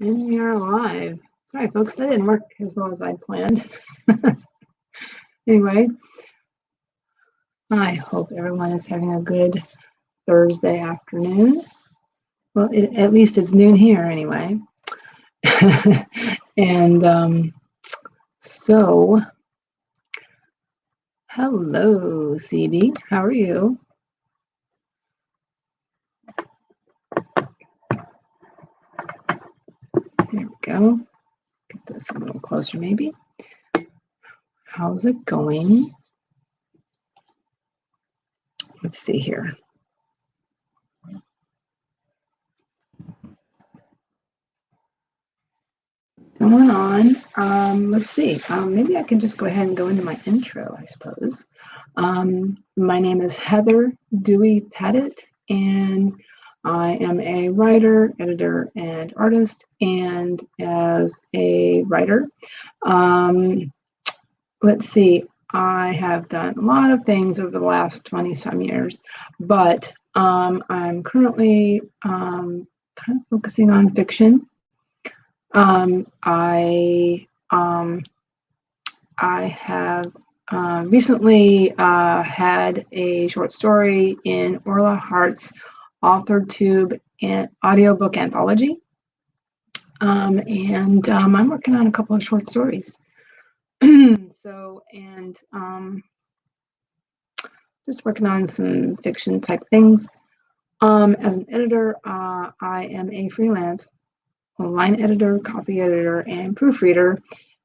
And we are live. Sorry, folks, that didn't work as well as I'd planned. Anyway, I hope everyone is having a good Thursday afternoon. Well, at least it's noon here anyway. And so, hello, CB. How are you? There we go. Get this a little closer, maybe. How's it going? Let's see here. Going on. Let's see. Maybe I can just go ahead and go into my intro, I suppose. My name is Heather Dewey Pettit, and I am a writer, editor, and artist. And as a writer, let's see, I have done a lot of things over the last 20-some years, but I'm currently kind of focusing on fiction. I have recently had a short story in Orla Hart's authored tube and audiobook anthology. And I'm working on a couple of short stories. Just working on some fiction type things. As an editor, I am a freelance line editor, copy editor, and proofreader.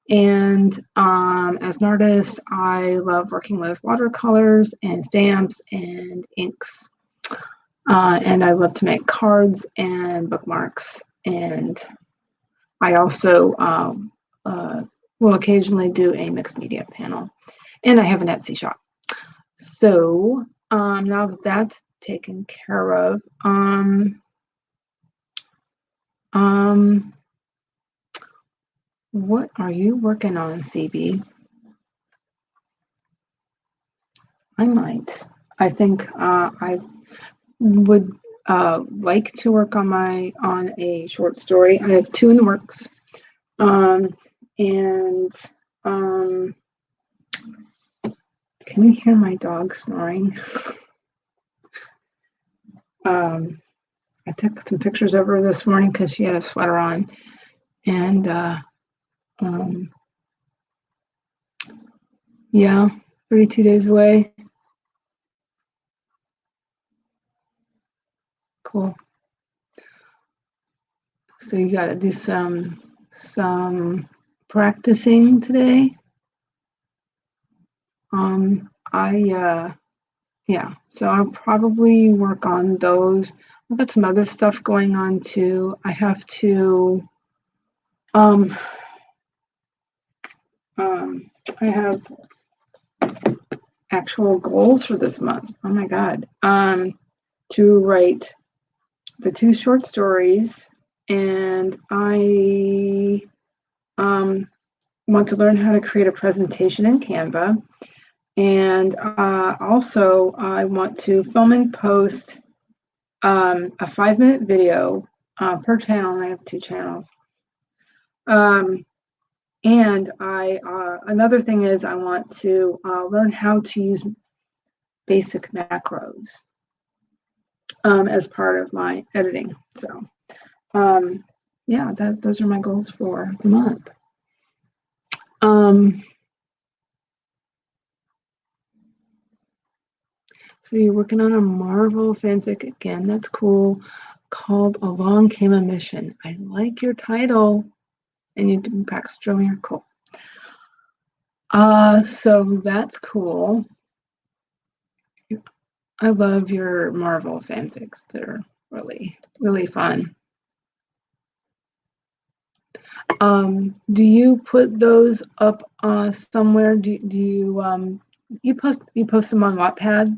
And as an artist, I love working with watercolors and stamps and inks. And I love to make cards and bookmarks. And I also will occasionally do a mixed media panel. And I have an Etsy shop. So now that that's taken care of, what are you working on, CB? I think I would like to work on a short story. I have 2 in the works. Can you hear my dog snoring? I took some pictures of her this morning because she had a sweater on, and yeah, 32 days away. Cool. So you got to do some practicing today. Yeah, so I'll probably work on those. I've got some other stuff going on too. I have to I have actual goals for this month. Oh my God. To write the 2 short stories, and I want to learn how to create a presentation in Canva. And also I want to film and post a 5-minute video per channel. I have 2 channels. And another thing is I want to learn how to use basic macros as part of my editing. So yeah, those are my goals for the month. So you're working on a Marvel fanfic again. That's cool. Called Along Came a Mission. I like your title. And you do packs earlier. Cool. So that's cool. I love your Marvel fanfics. They're really, really fun. Do you put those up somewhere? Do you you post them on Wattpad?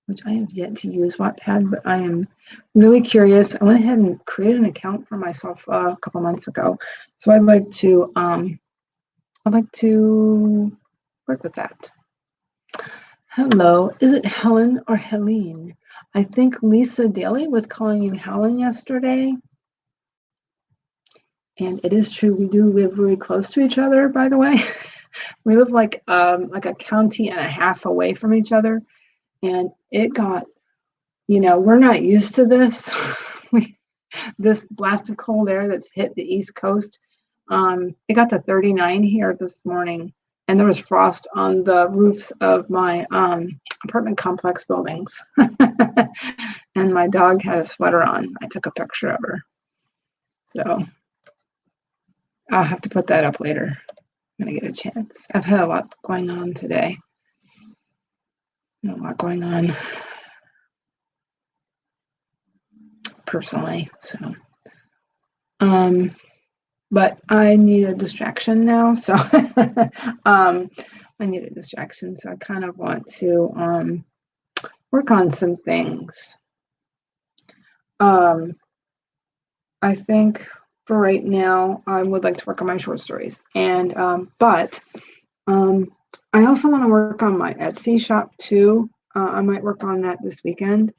Which I have yet to use Wattpad, but I am really curious. I went ahead and created an account for myself a couple months ago, so I'd like to work with that. Hello, is it Helen or Helene? I think Lisa Daly was calling you Helen yesterday. And it is true, we do live really close to each other, by the way. We live like a county and a half away from each other. And it got, we're not used to this. This blast of cold air that's hit the East Coast. It got to 39 here this morning, and there was frost on the roofs of my apartment complex buildings. And my dog had a sweater on. I took a picture of her. So I'll have to put that up later when I get a chance. I've had a lot going on today. A lot going on personally, so but I need a distraction now, so I need a distraction, so I kind of want to work on some things. I think for right now I would like to work on my short stories, and but I also want to work on my Etsy shop too. I might work on that this weekend.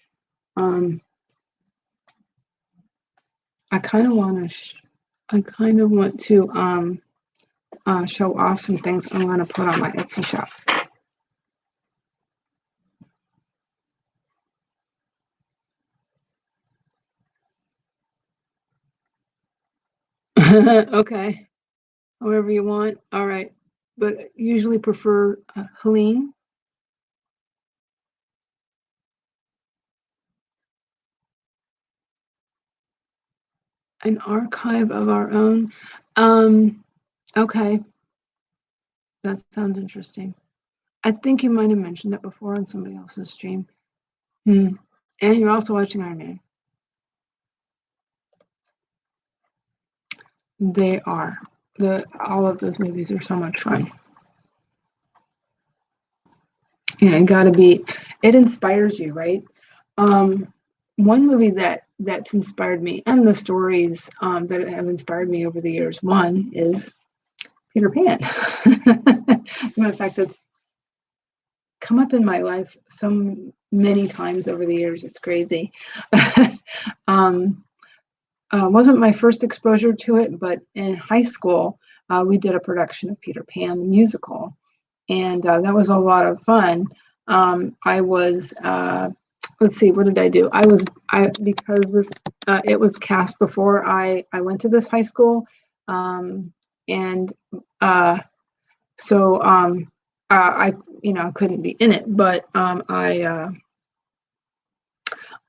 I kind of want to show off some things I'm going to put on my Etsy shop. Okay, however you want. All right, but usually prefer Helene. An archive of our own. Okay, that sounds interesting. I think you might have mentioned it before on somebody else's stream. And you're also watching Iron Man. They are. All of those movies are so much fun. Yeah, it inspires you, right? One movie that's inspired me, and the stories that have inspired me over the years, one is Peter Pan. Matter of fact, it's come up in my life so many times over the years, it's crazy. Wasn't my first exposure to it, but in high school, we did a production of Peter Pan, the musical, and that was a lot of fun. I was, let's see, what did I do? Because it was cast before I went to this high school, and so I couldn't be in it, but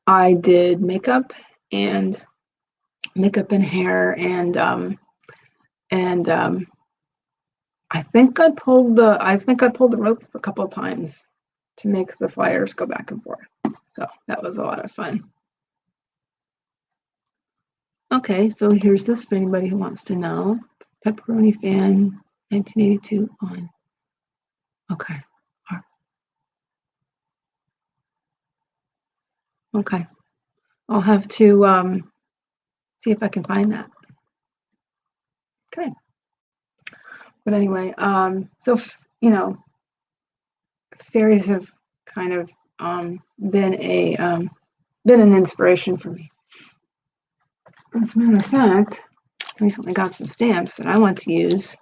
I did makeup and hair, and I think I pulled the rope a couple of times to make the flyers go back and forth. So that was a lot of fun. Okay, so here's this for anybody who wants to know. Pepperoni fan, 1982 on. Okay. Okay. I'll have to see if I can find that. Okay. But anyway, so fairies have kind of been an inspiration for me. As a matter of fact, I recently got some stamps that I want to use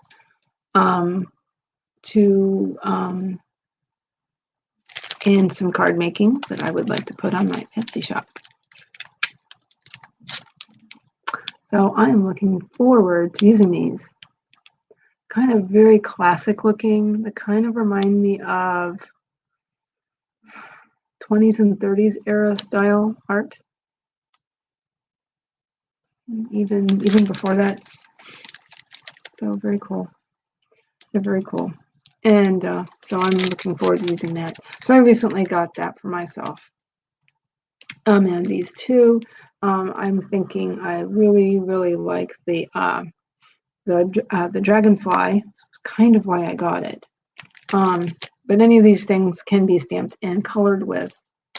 in some card making that I would like to put on my Etsy shop. So I am looking forward to using these. Kind of very classic looking. They kind of remind me of 20s and 30s era style art. Even before that. So very cool. They're very cool. And so I'm looking forward to using that. So I recently got that for myself. And these two, I'm thinking I really, really like the dragonfly. It's kind of why I got it. But any of these things can be stamped and colored with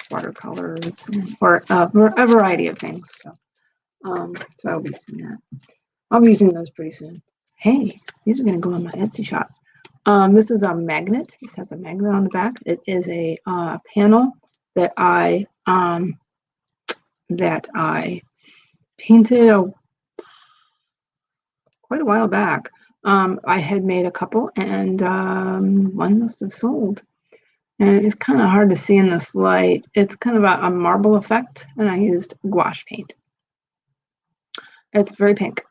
watercolors or a variety of things. So I'll be using that. I'll be using those pretty soon. Hey, these are going to go on my Etsy shop. This is a magnet. This has a magnet on the back. It is a panel that I painted quite a while back. I had made a couple, and one must have sold. And it's kind of hard to see in this light. It's kind of a marble effect, and I used gouache paint. It's very pink.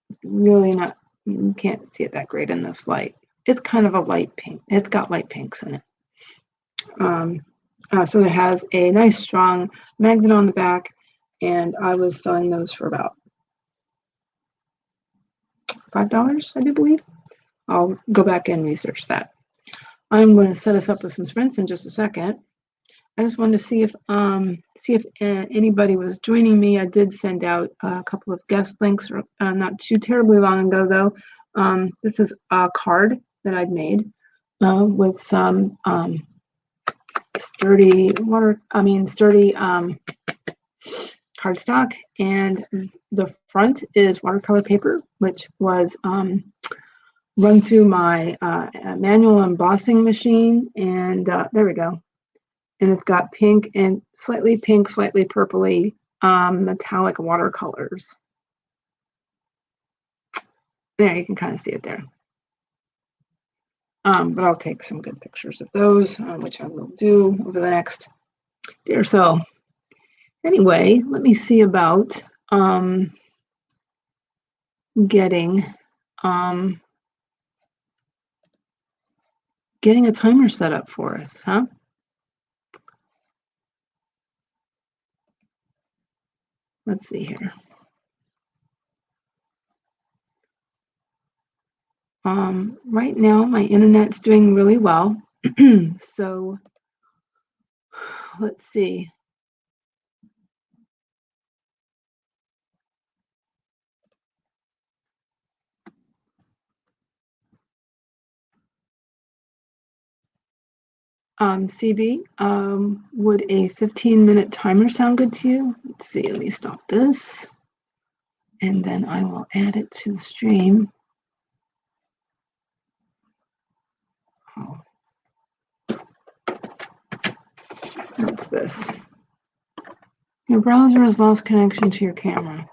It's really not, you can't see it that great in this light. It's kind of a light pink. It's got light pinks in it. So it has a nice strong magnet on the back, and I was selling those for about $5, I do believe. I'll go back and research that. I'm going to set us up with some sprints in just a second. I just wanted to see if anybody was joining me. I did send out a couple of guest links, not too terribly long ago though. This is a card that I'd made with some sturdy cardstock, and the front is watercolor paper, which was run through my manual embossing machine, and there we go. And it's got pink and slightly pink, slightly purpley metallic watercolors. There, you can kind of see it there. But I'll take some good pictures of those, which I will do over the next day or so. Anyway, let me see about getting a timer set up for us, huh? Let's see here. Right now, my internet's doing really well. So let's see. CB, would a 15-minute timer sound good to you? Let's see, let me stop this. And then I will add it to the stream. Oh. What's this? Your browser has lost connection to your camera.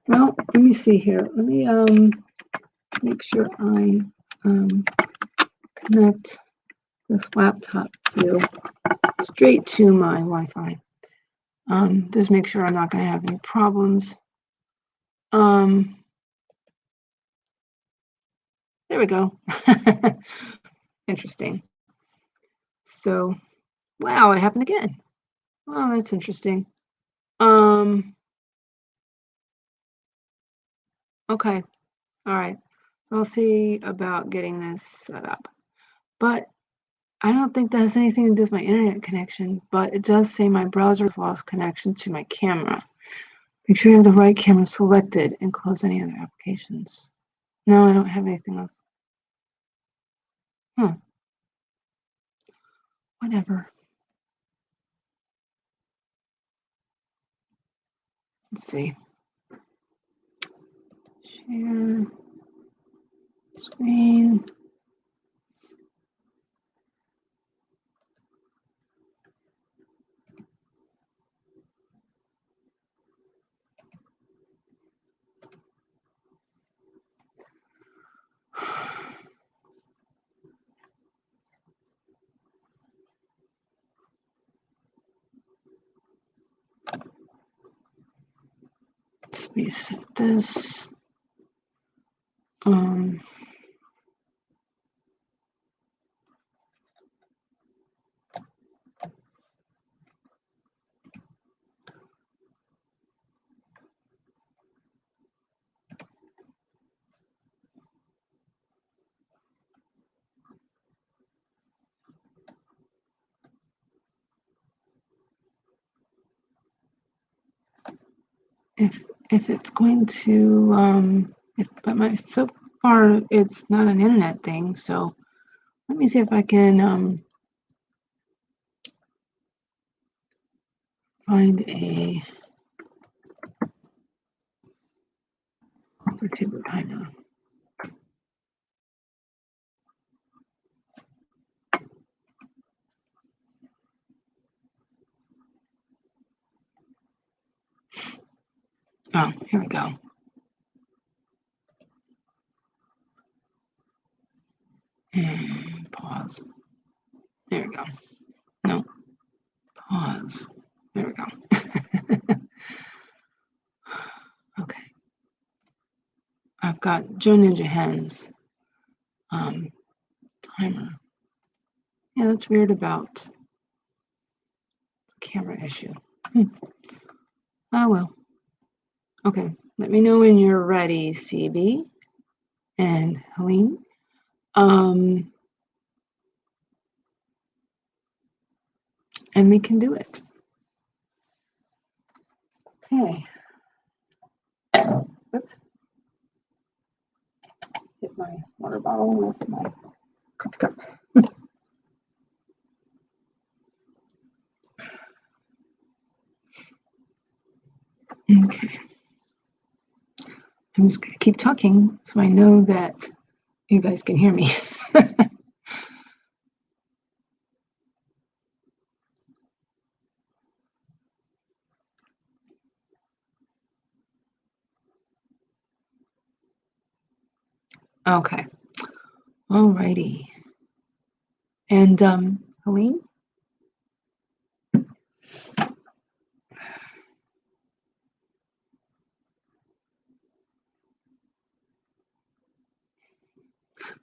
Well, let me see here. Let me make sure I connect this laptop straight to my Wi-Fi. Just make sure I'm not going to have any problems. There we go. Interesting. So, wow, it happened again. Oh, that's interesting. Okay. All right. So I'll see about getting this set up. But I don't think that has anything to do with my internet connection, but it does say my browser has lost connection to my camera. Make sure you have the right camera selected and close any other applications. No, I don't have anything else. Whatever. Let's see. Share screen. Let's reset this. If it's going to but so far it's not an internet thing, so let me see if I can find a particular timer. Oh, here we go. Pause. There we go. Okay. I've got Joe Ninja Hen's timer. Yeah, that's weird about the camera issue. Oh well. Okay, let me know when you're ready, CB and Helene. And we can do it. Okay. Oops. Hit my water bottle with my coffee cup. Okay. I'm just going to keep talking so I know that you guys can hear me. Okay. Alrighty. And Helene? I'm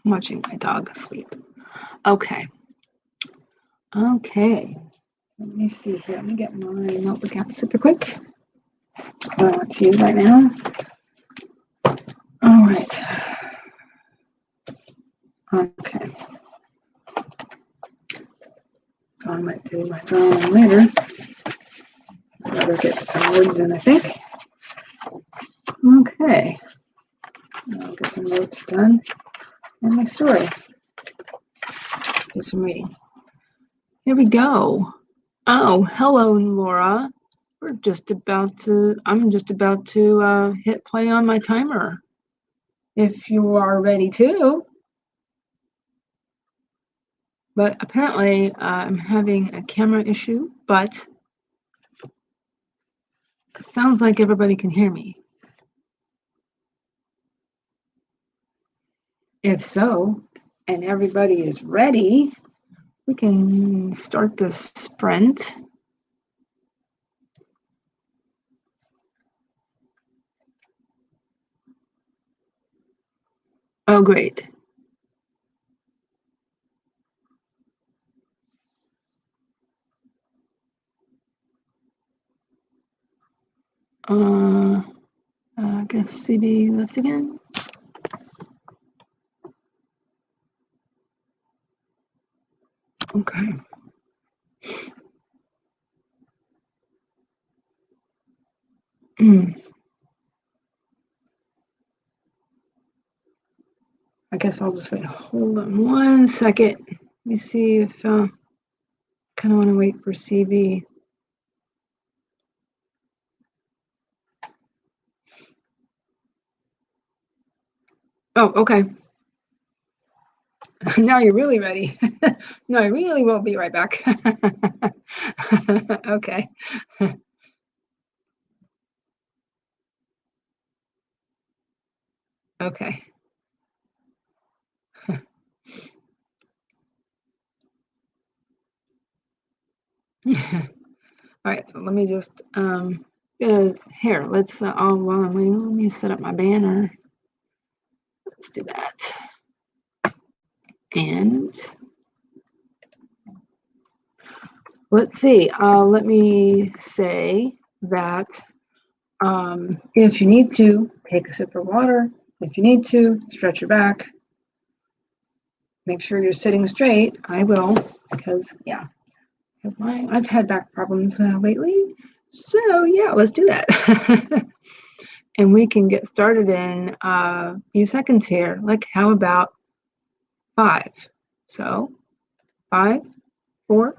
watching my dog sleep. Okay. Okay. Let me see here. Let me get my notebook out super quick. To you right now. All right. Okay. So I might do my drawing later. Better get some words in, I think. Okay. I'll get some notes done and my story. Do some reading. Here we go. Oh, hello, Laura. I'm just about to hit play on my timer. If you are ready to. But apparently I'm having a camera issue, but it sounds like everybody can hear me. If so, and everybody is ready, we can start the sprint. Oh, great. I guess CB left again. Okay. I guess I'll just wait. Hold on 1 second. Let me see if kind of want to wait for CB. Oh, okay. Now you're really ready. No, I really won't be right back. Okay. Okay. All right, so let me just here, let's let me set up my banner. Let's do that. And let's see, let me say that if you need to, take a sip of water. If you need to, stretch your back. Make sure you're sitting straight. I will, because yeah, I've had back problems lately. So yeah, let's do that. And we can get started in a few seconds here. Like, how about 5? So 5, 4,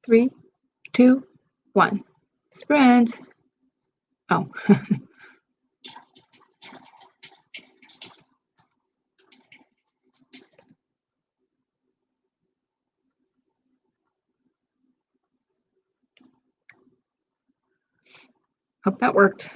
3, 2, 1. Sprint. Oh. Hope that worked.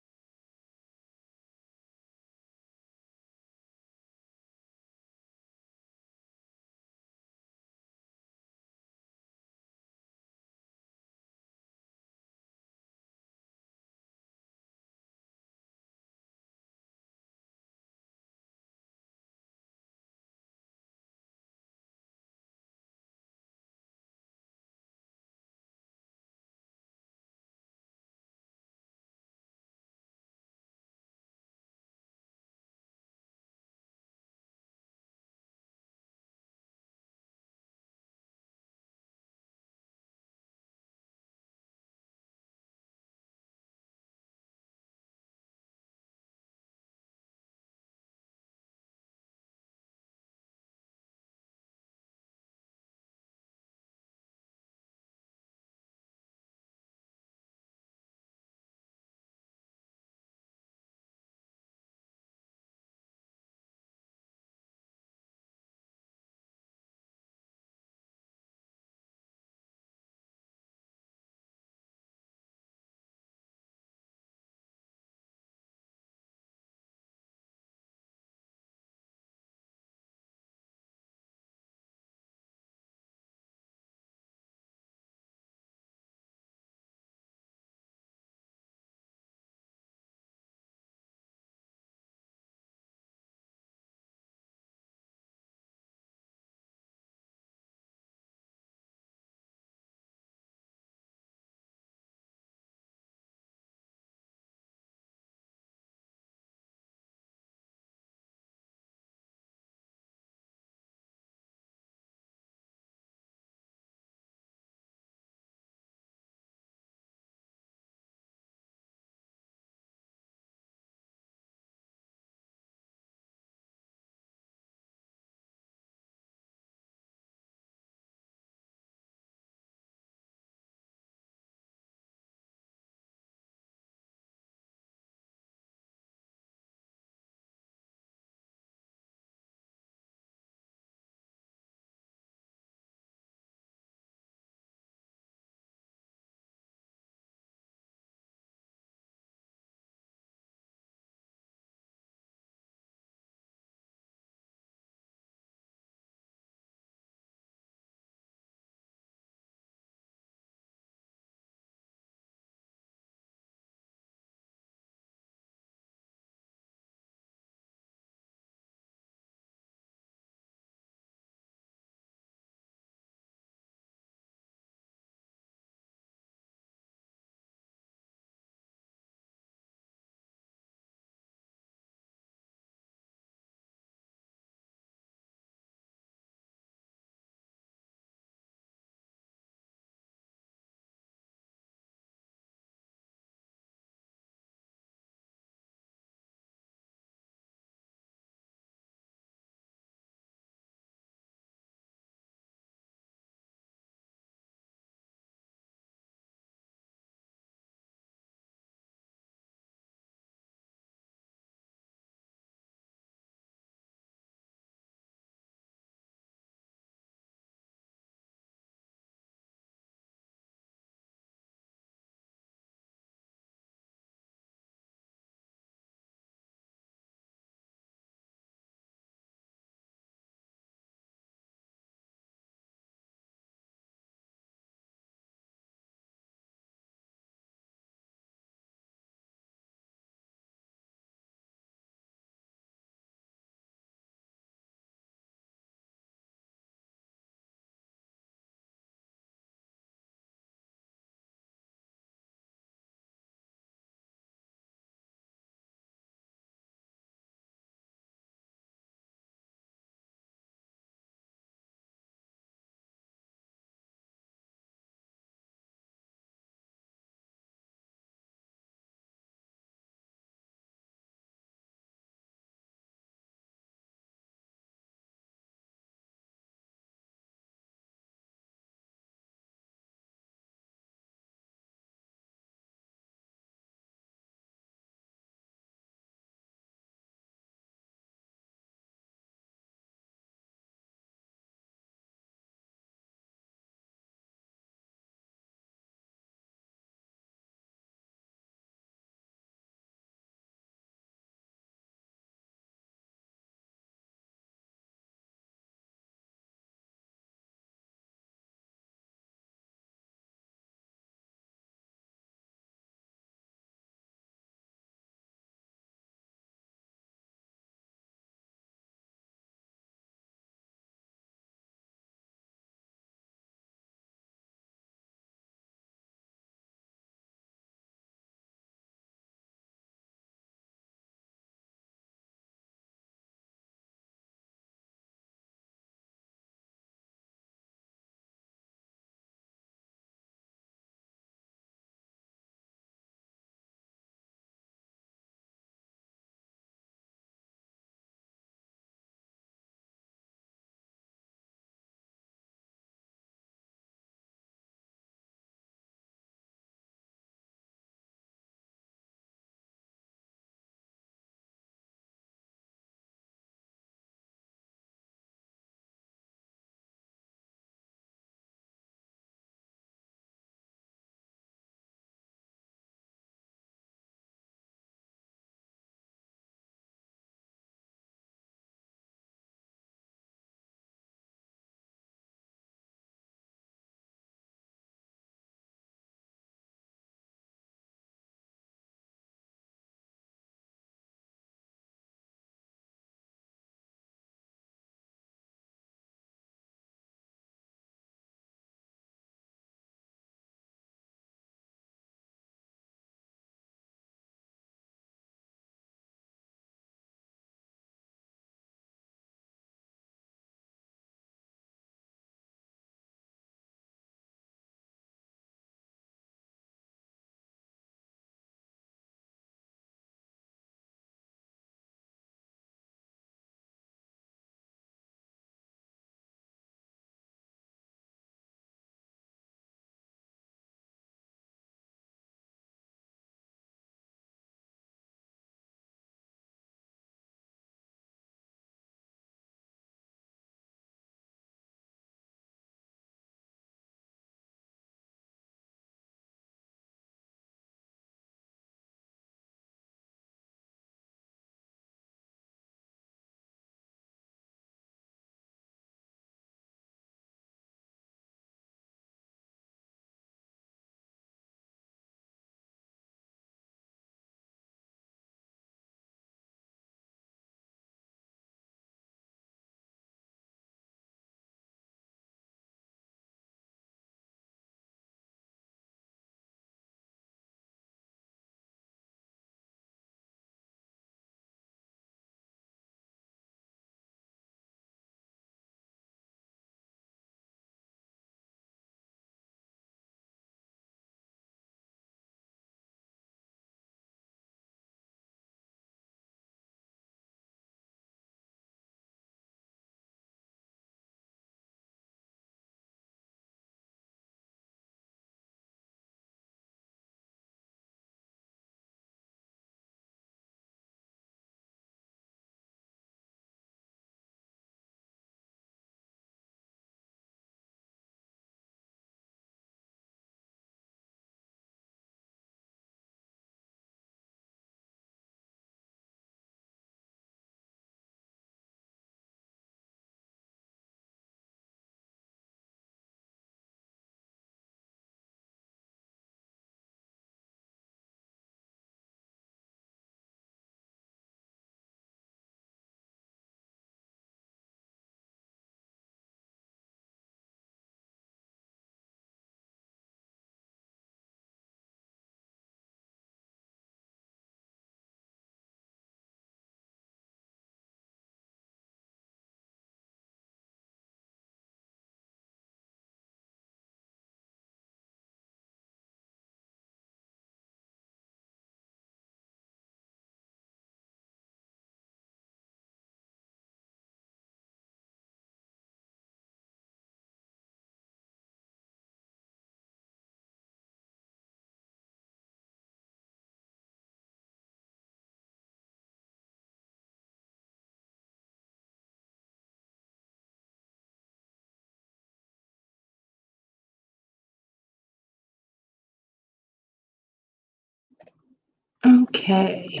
Okay.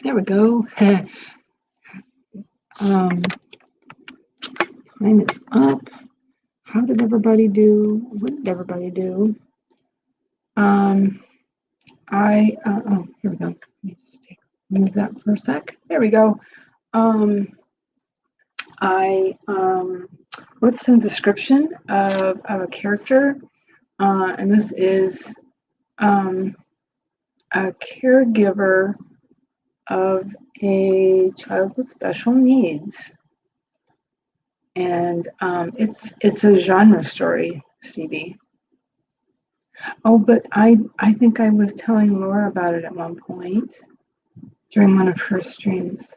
There we go. Time is up. How did everybody do? What did everybody do? Oh, here we go. Let me just move that for a sec. There we go. I wrote some description of a character, and this is a caregiver of a child with special needs, and it's a genre story, CB. Oh, but I think I was telling Laura about it at one point during one of her streams.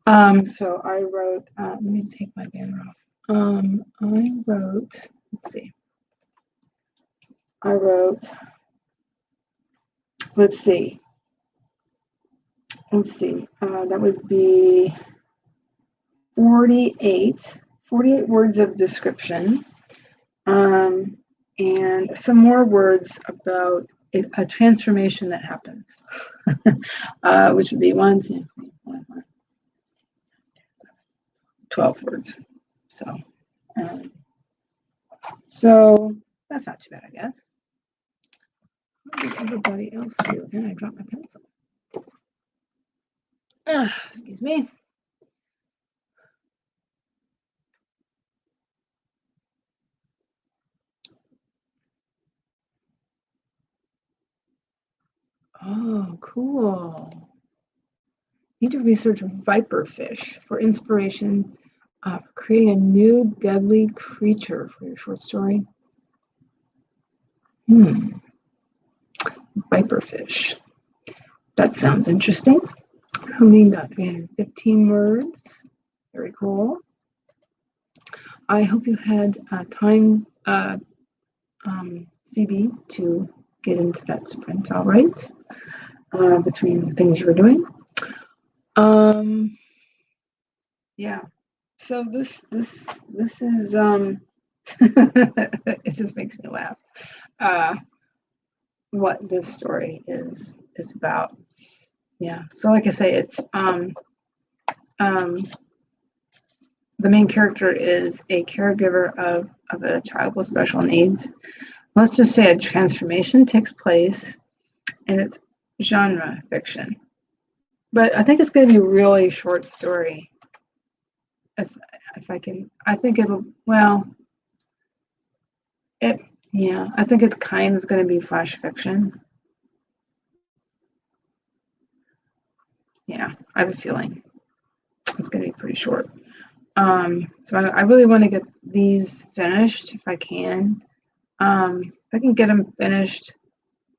So I wrote, let me take my banner off. I wrote, let's see. Let's see. That would be 48 words of description, and some more words about a transformation that happens, which would be 1, 2, 3, 4, 5, 12 words. So that's not too bad, I guess. What did everybody else do? And I dropped my pencil. Excuse me. Oh, cool. Need to research viperfish for inspiration for creating a new deadly creature for your short story. Viperfish. That sounds interesting. Only got 315 words. Very cool. I hope you had time, CB, to get into that sprint all right, between the things you were doing. Yeah. So this is it just makes me laugh. What this story is about. Yeah. So like I say, it's the main character is a caregiver of a child with special needs. Let's just say a transformation takes place, and it's genre fiction. But I think it's going to be a really short story. If I can, I think it'll. Well, I think it's kind of going to be flash fiction. Yeah, I have a feeling it's going to be pretty short. So I really want to get these finished if I can. If I can get them finished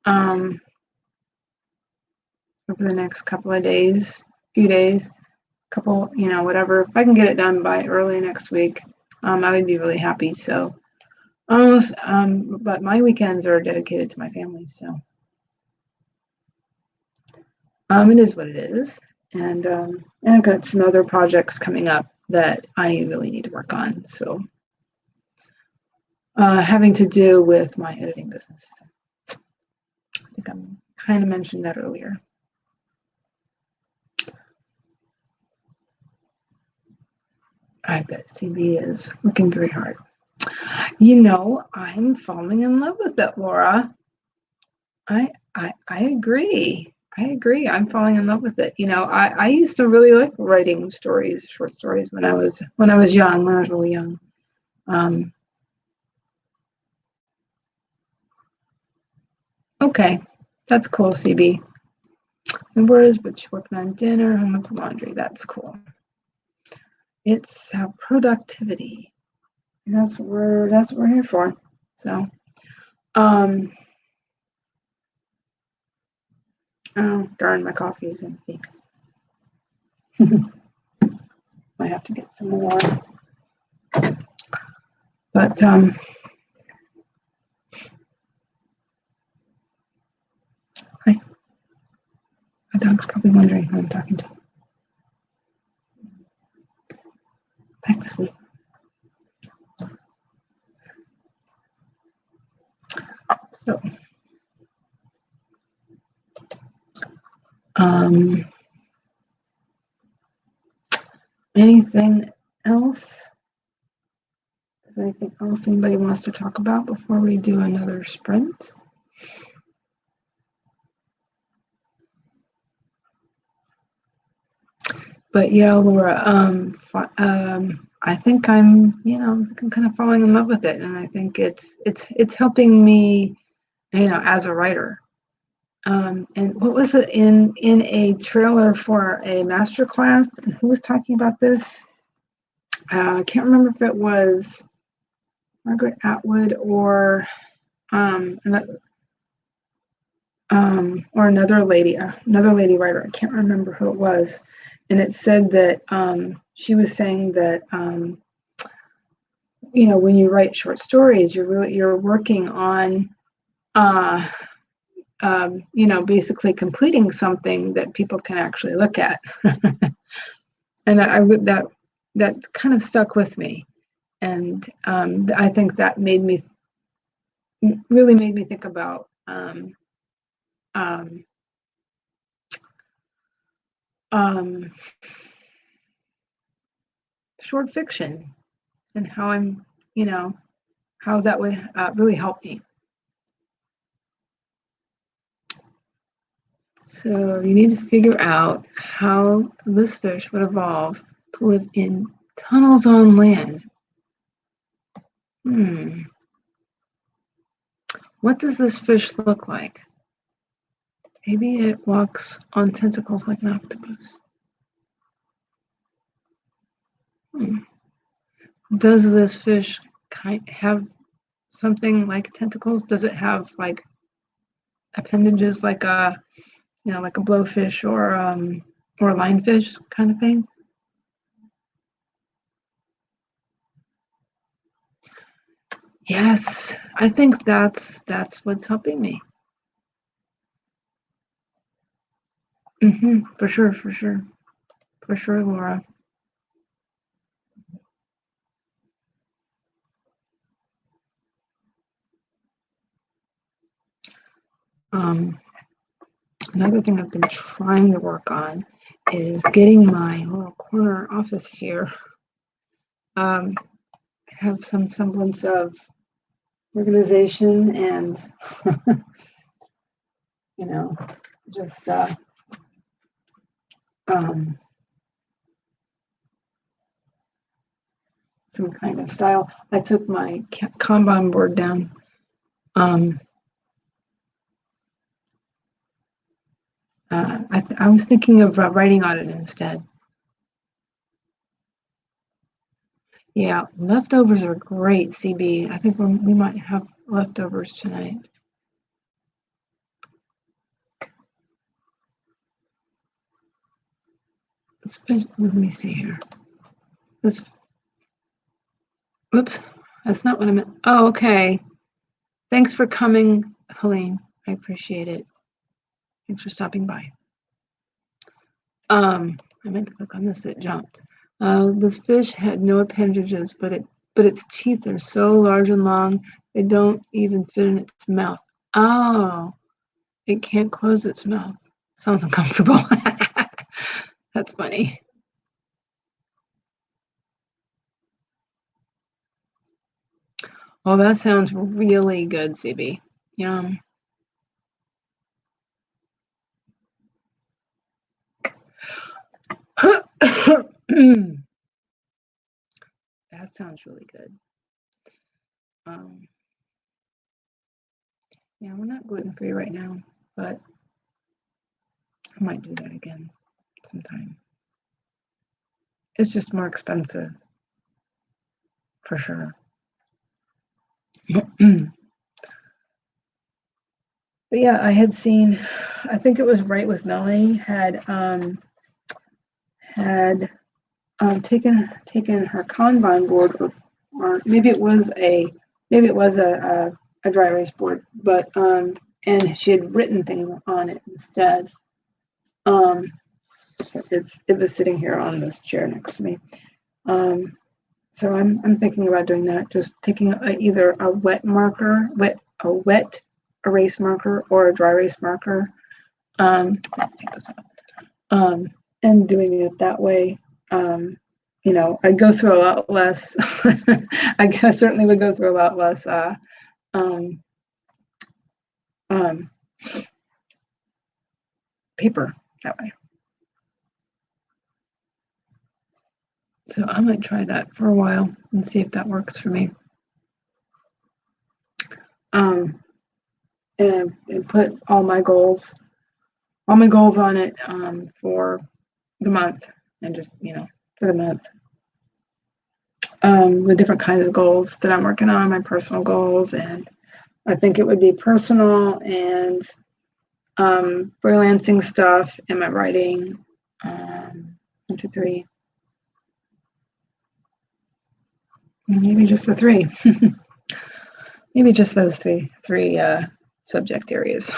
over the next couple of days, whatever. If I can get it done by early next week, I would be really happy. So, but my weekends are dedicated to my family, so it is what it is. And I've got some other projects coming up that I really need to work on. So, having to do with my editing business. I think I kind of mentioned that earlier. I bet CB is working very hard. I'm falling in love with it, Laura. I agree. I'm falling in love with it. I used to really like writing short stories when I was really young. Okay, that's cool, CB. And whereas but you're working on dinner and with laundry, that's cool. It's productivity. And that's what we're here for. So oh darn, my coffee is empty. I have to get some more. But hi. My dog's probably wondering who I'm talking to. Back to sleep. So Anything else? Is there anything else anybody wants to talk about before we do another sprint? But yeah, Laura, I think I'm kind of falling in love with it, and I think it's helping me, as a writer. And what was it in a trailer for a master class? And who was talking about this? I can't remember if it was Margaret Atwood or another lady writer. I can't remember who it was. And it said that she was saying that when you write short stories, you're working on basically completing something that people can actually look at. And that kind of stuck with me, and I think that really made me think about short fiction and how how that would really help me. So you need to figure out how this fish would evolve to live in tunnels on land. What does this fish look like? Maybe it walks on tentacles like an octopus. Does this fish have something like tentacles? Does it have like appendages like a like a blowfish or lionfish kind of thing? Yes, I think that's what's helping me. For sure, Laura. Another thing I've been trying to work on is getting my little corner office here have some semblance of organization and just some kind of style. I took my Kanban board down. I was thinking of writing on it instead. Yeah, leftovers are great, CB. I think we might have leftovers tonight. Let me see here. Oops, that's not what I meant. Oh, okay. Thanks for coming, Helene. I appreciate it. Thanks for stopping by. I meant to click on this. It jumped. This fish had no appendages, but its teeth are so large and long they don't even fit in its mouth. Oh, it can't close its mouth. Sounds uncomfortable. That's funny. Oh, that sounds really good, CB. Yum. That sounds really good. Yeah, we're not gluten-free right now, but I might do that again sometime. It's just more expensive, for sure. But yeah, I had seen, I think it was Right with Melanie had taken her Kanban board, or maybe it was a dry erase board, but and she had written things on it instead. It was sitting here on this chair next to me. So I'm thinking about doing that, just taking either a wet erase marker or a dry erase marker. I'll take this off. And doing it that way, you know, I'd go through a lot less. I certainly would go through a lot less paper that way. So I might try that for a while and see if that works for me. And put all my goals on it for the month, and just, you know, for the month. The different kinds of goals that I'm working on, my personal goals, and I think it would be personal and freelancing stuff and my writing. 1, 2, 3. Maybe just the 3. Maybe just those three subject areas.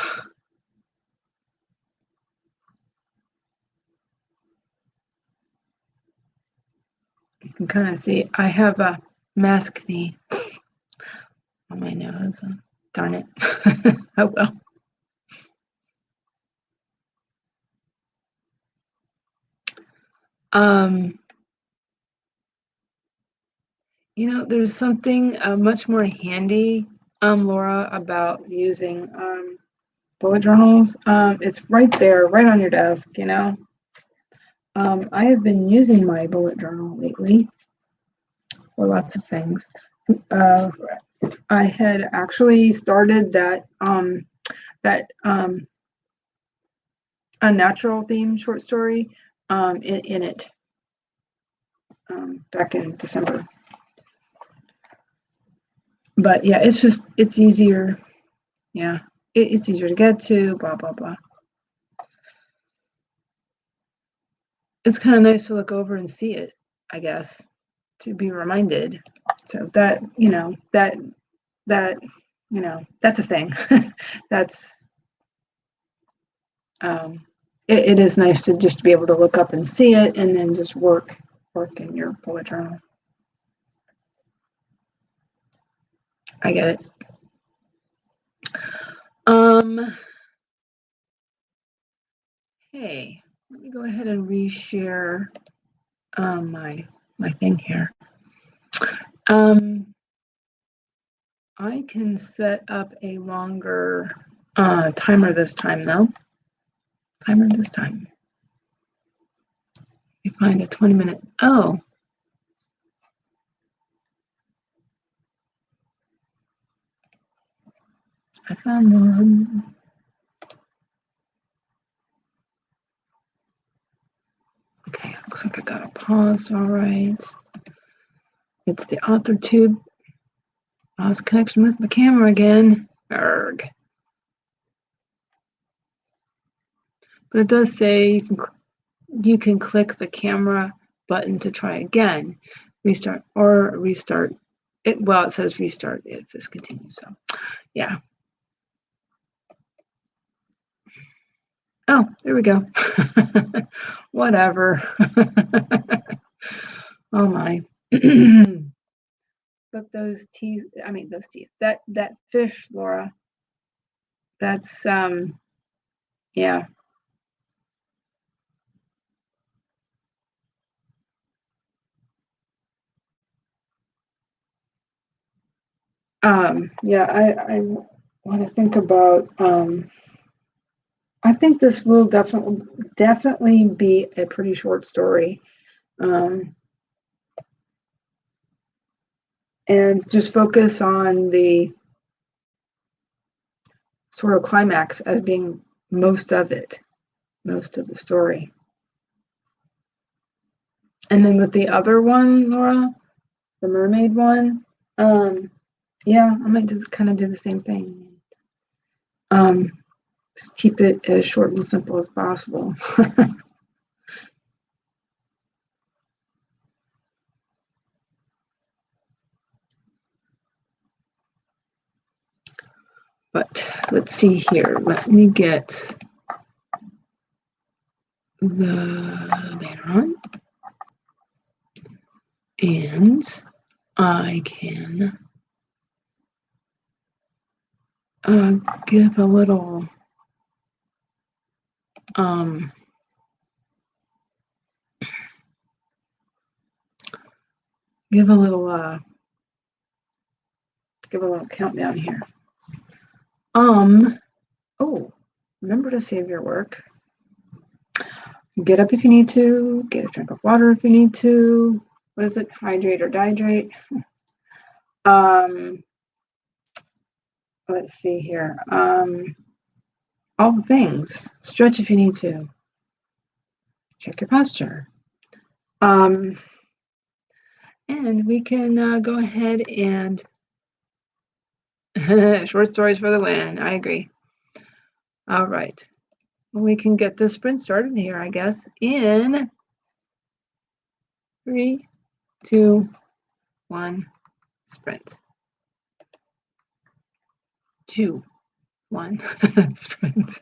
You can kind of see I have a maskne on my nose. Darn it. Oh well. You know, there's something much more handy, Laura, about using bullet journals. It's right there, right on your desk, you know. I have been using my bullet journal lately for lots of things. I had actually started that unnatural theme short story in it back in December. But yeah, it's easier. Yeah, it's easier to get to, blah, blah, blah. It's kind of nice to look over and see it, I guess, to be reminded. So that, you know, that's a thing. That's, it is nice to just be able to look up and see it and then just work in your bullet journal. I get it. Hey, let me go ahead and reshare my thing here. I can set up a longer timer this time, though. Timer this time. You find a 20-minute. Oh. I found one. Okay, looks like I got a pause. All right. It's the author tube. Lost connection with my camera again. Arg. But it does say you can click the camera button to try again. Restart or restart. Well, it says restart if this continues. So, yeah. Oh, there we go. Whatever. Oh my. But those teeth, that fish, Laura, that's, yeah. Yeah, I want to think about, I think this will definitely be a pretty short story. And just focus on the sort of climax as being most of the story. And then with the other one, Laura, the mermaid one, yeah, I might just kind of do the same thing. Just keep it as short and simple as possible. But let's see here. Let me get the banner on. And I can give a little give a little countdown here. Oh, remember to save your work. Get up if you need to. Get a drink of water if you need to. What is it? Hydrate or dehydrate. Let's see here. All the things. Stretch if you need to. Check your posture. And we can go ahead and short stories for the win. I agree. All right. We can get this sprint started here, I guess, in 3, 2, 1, sprint. 2, 1, sprint.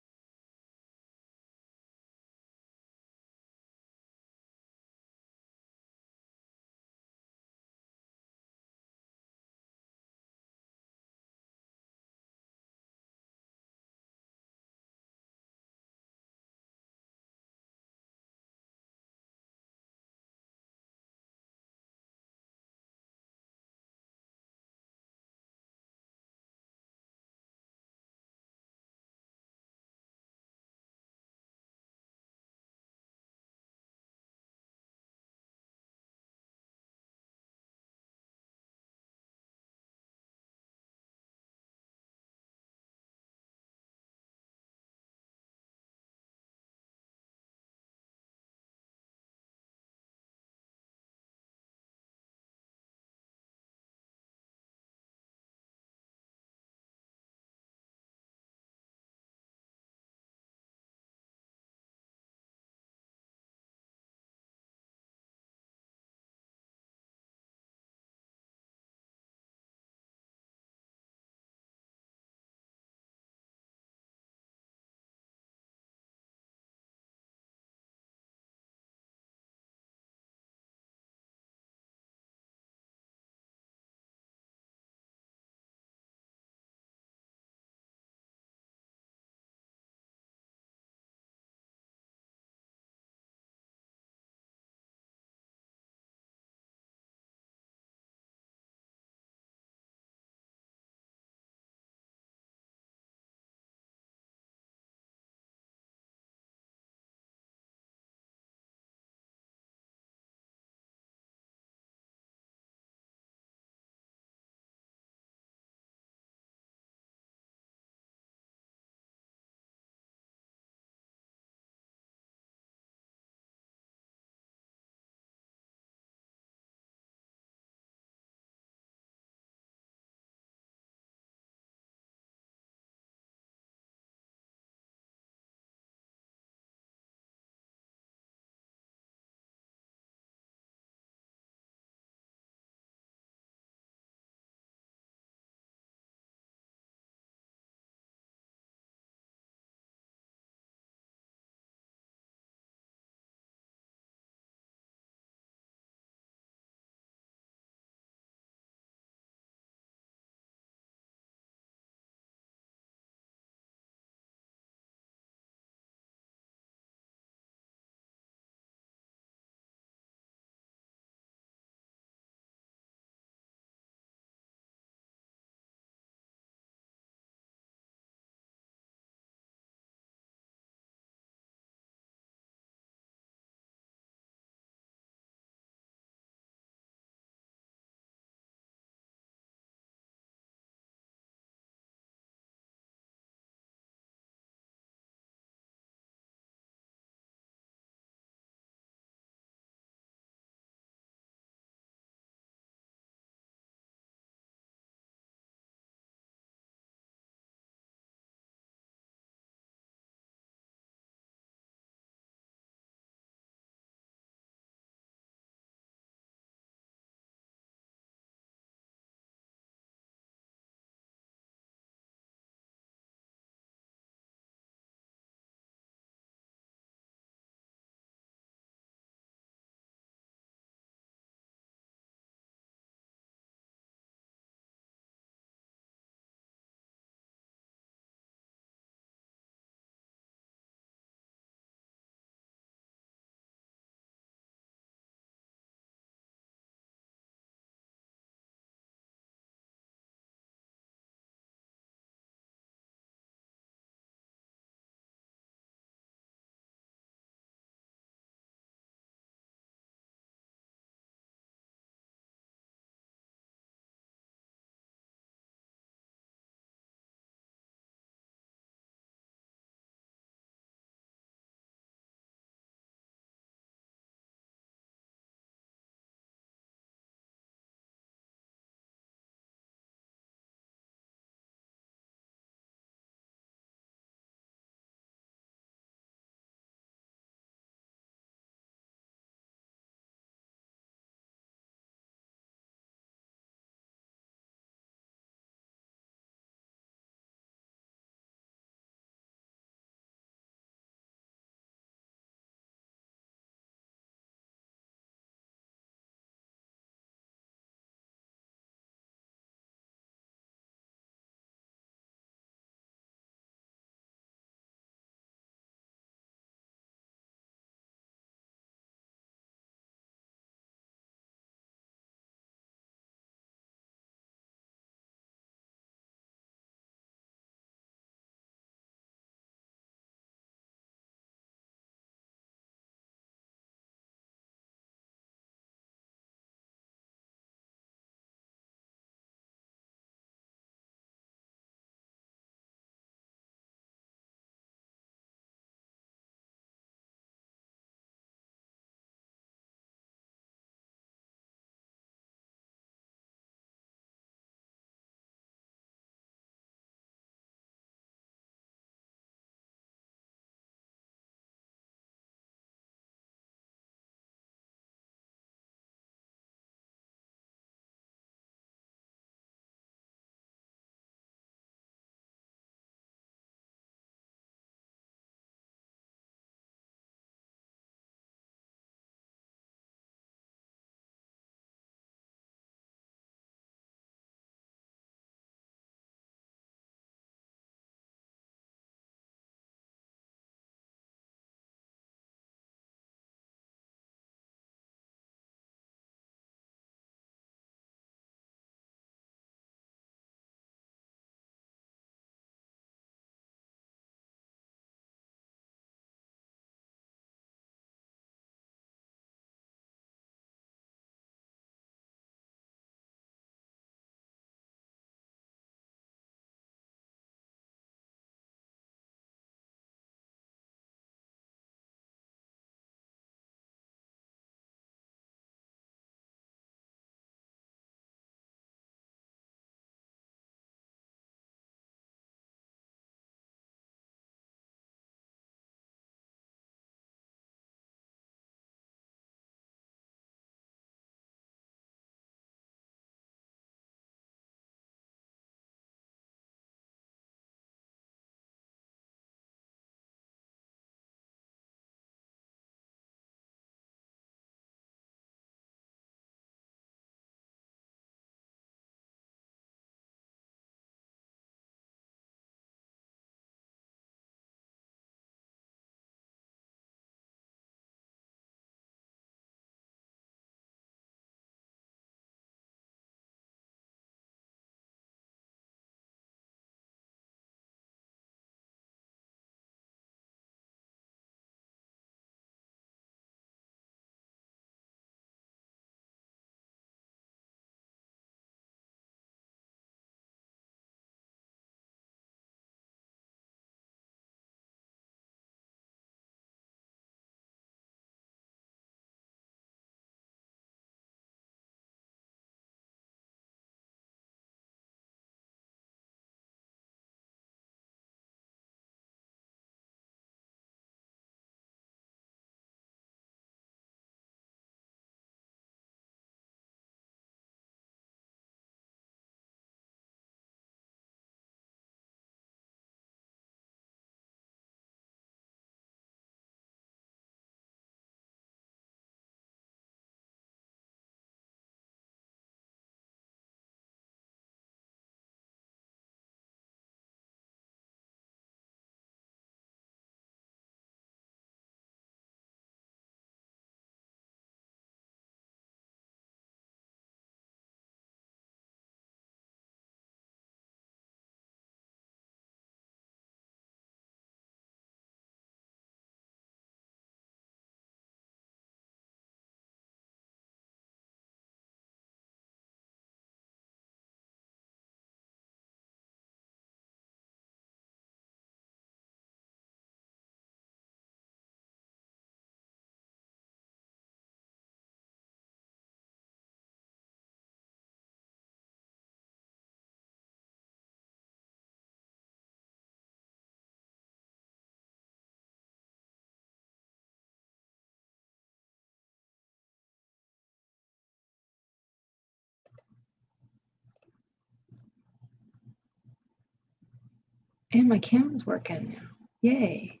And my camera's working now. Yay.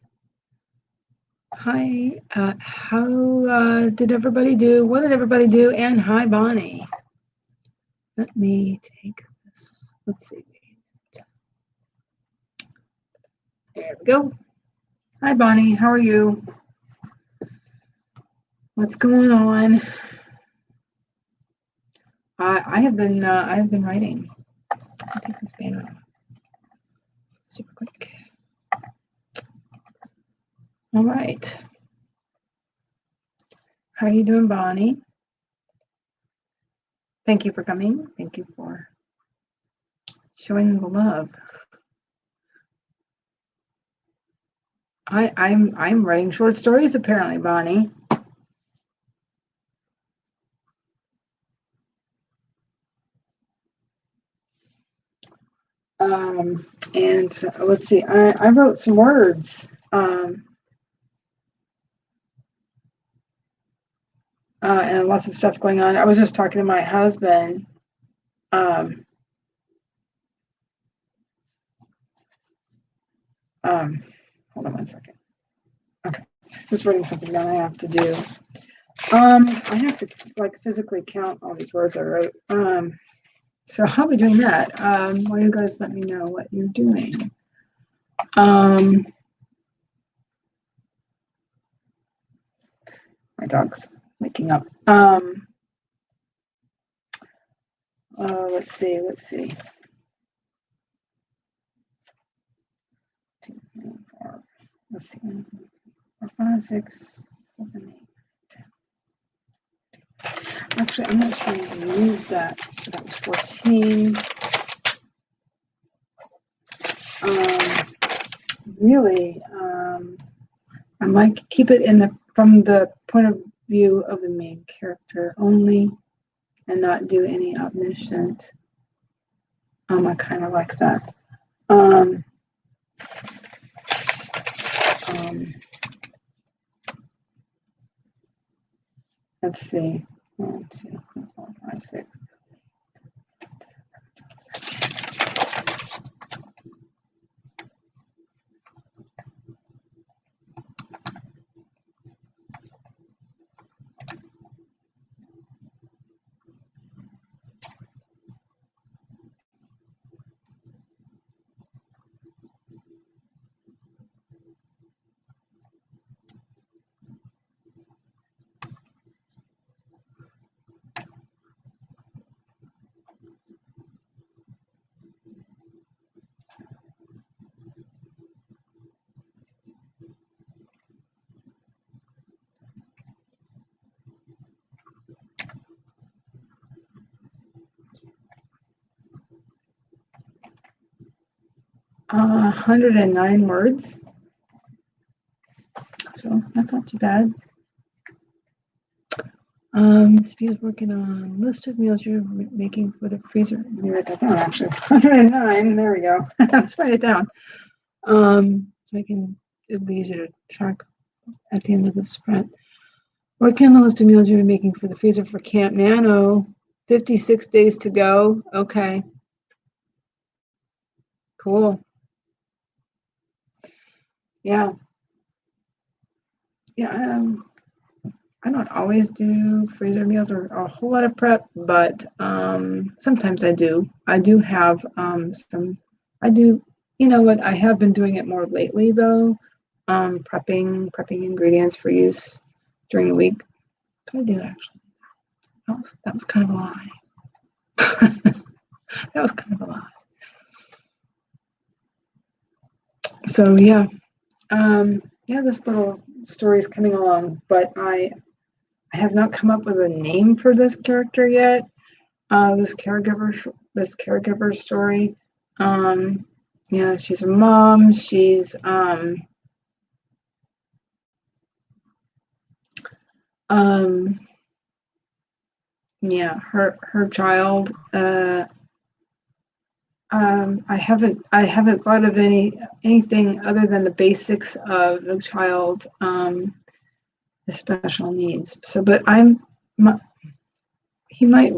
Hi, how did everybody do? What did everybody do? And hi, Bonnie. Let me take this. Let's see. There we go. Hi, Bonnie. How are you? What's going on? I have been writing. I'll take this banner off super quick. All right. How are you doing, Bonnie? Thank you for coming. Thank you for showing the love. I'm writing short stories apparently, Bonnie. And so, let's see, I wrote some words. And lots of stuff going on. I was just talking to my husband. Hold on one second. Okay, just writing something down I have to do. I have to like physically count all these words I wrote. So I'll be doing that. Why you guys let me know what you're doing? My dog's waking up. Let's see. 2, 3, 4. Let's see. 4, 5, 6, 7, 8, 10. Actually, I'm not sure you can use that. So that was 14. Really, I might keep it from the point of view of the main character only, and not do any omniscient. I kind of like that. Let's see. 1, 2, 3, 4, 5, 6. 109 words. So that's not too bad. Sevier's working on list of meals you're making for the freezer. Let me write that down, actually. 109, there we go. Let's write it down. So I can, it'll be easier to track at the end of the sprint. Working on the list of meals you're making for the freezer for Camp Nano. 56 days to go. Okay. Cool. Yeah. Yeah. I don't always do freezer meals or a whole lot of prep, but sometimes I do. I do have you know what, I have been doing it more lately though. Prepping ingredients for use during the week. I do actually. That was kind of a lie. That was kind of a lie. So yeah. Yeah, this little story is coming along, but I have not come up with a name for this character yet. This caregiver story. Yeah, she's a mom. She's yeah, her child. I haven't thought of anything other than the basics of the child. The special needs. So, but he might.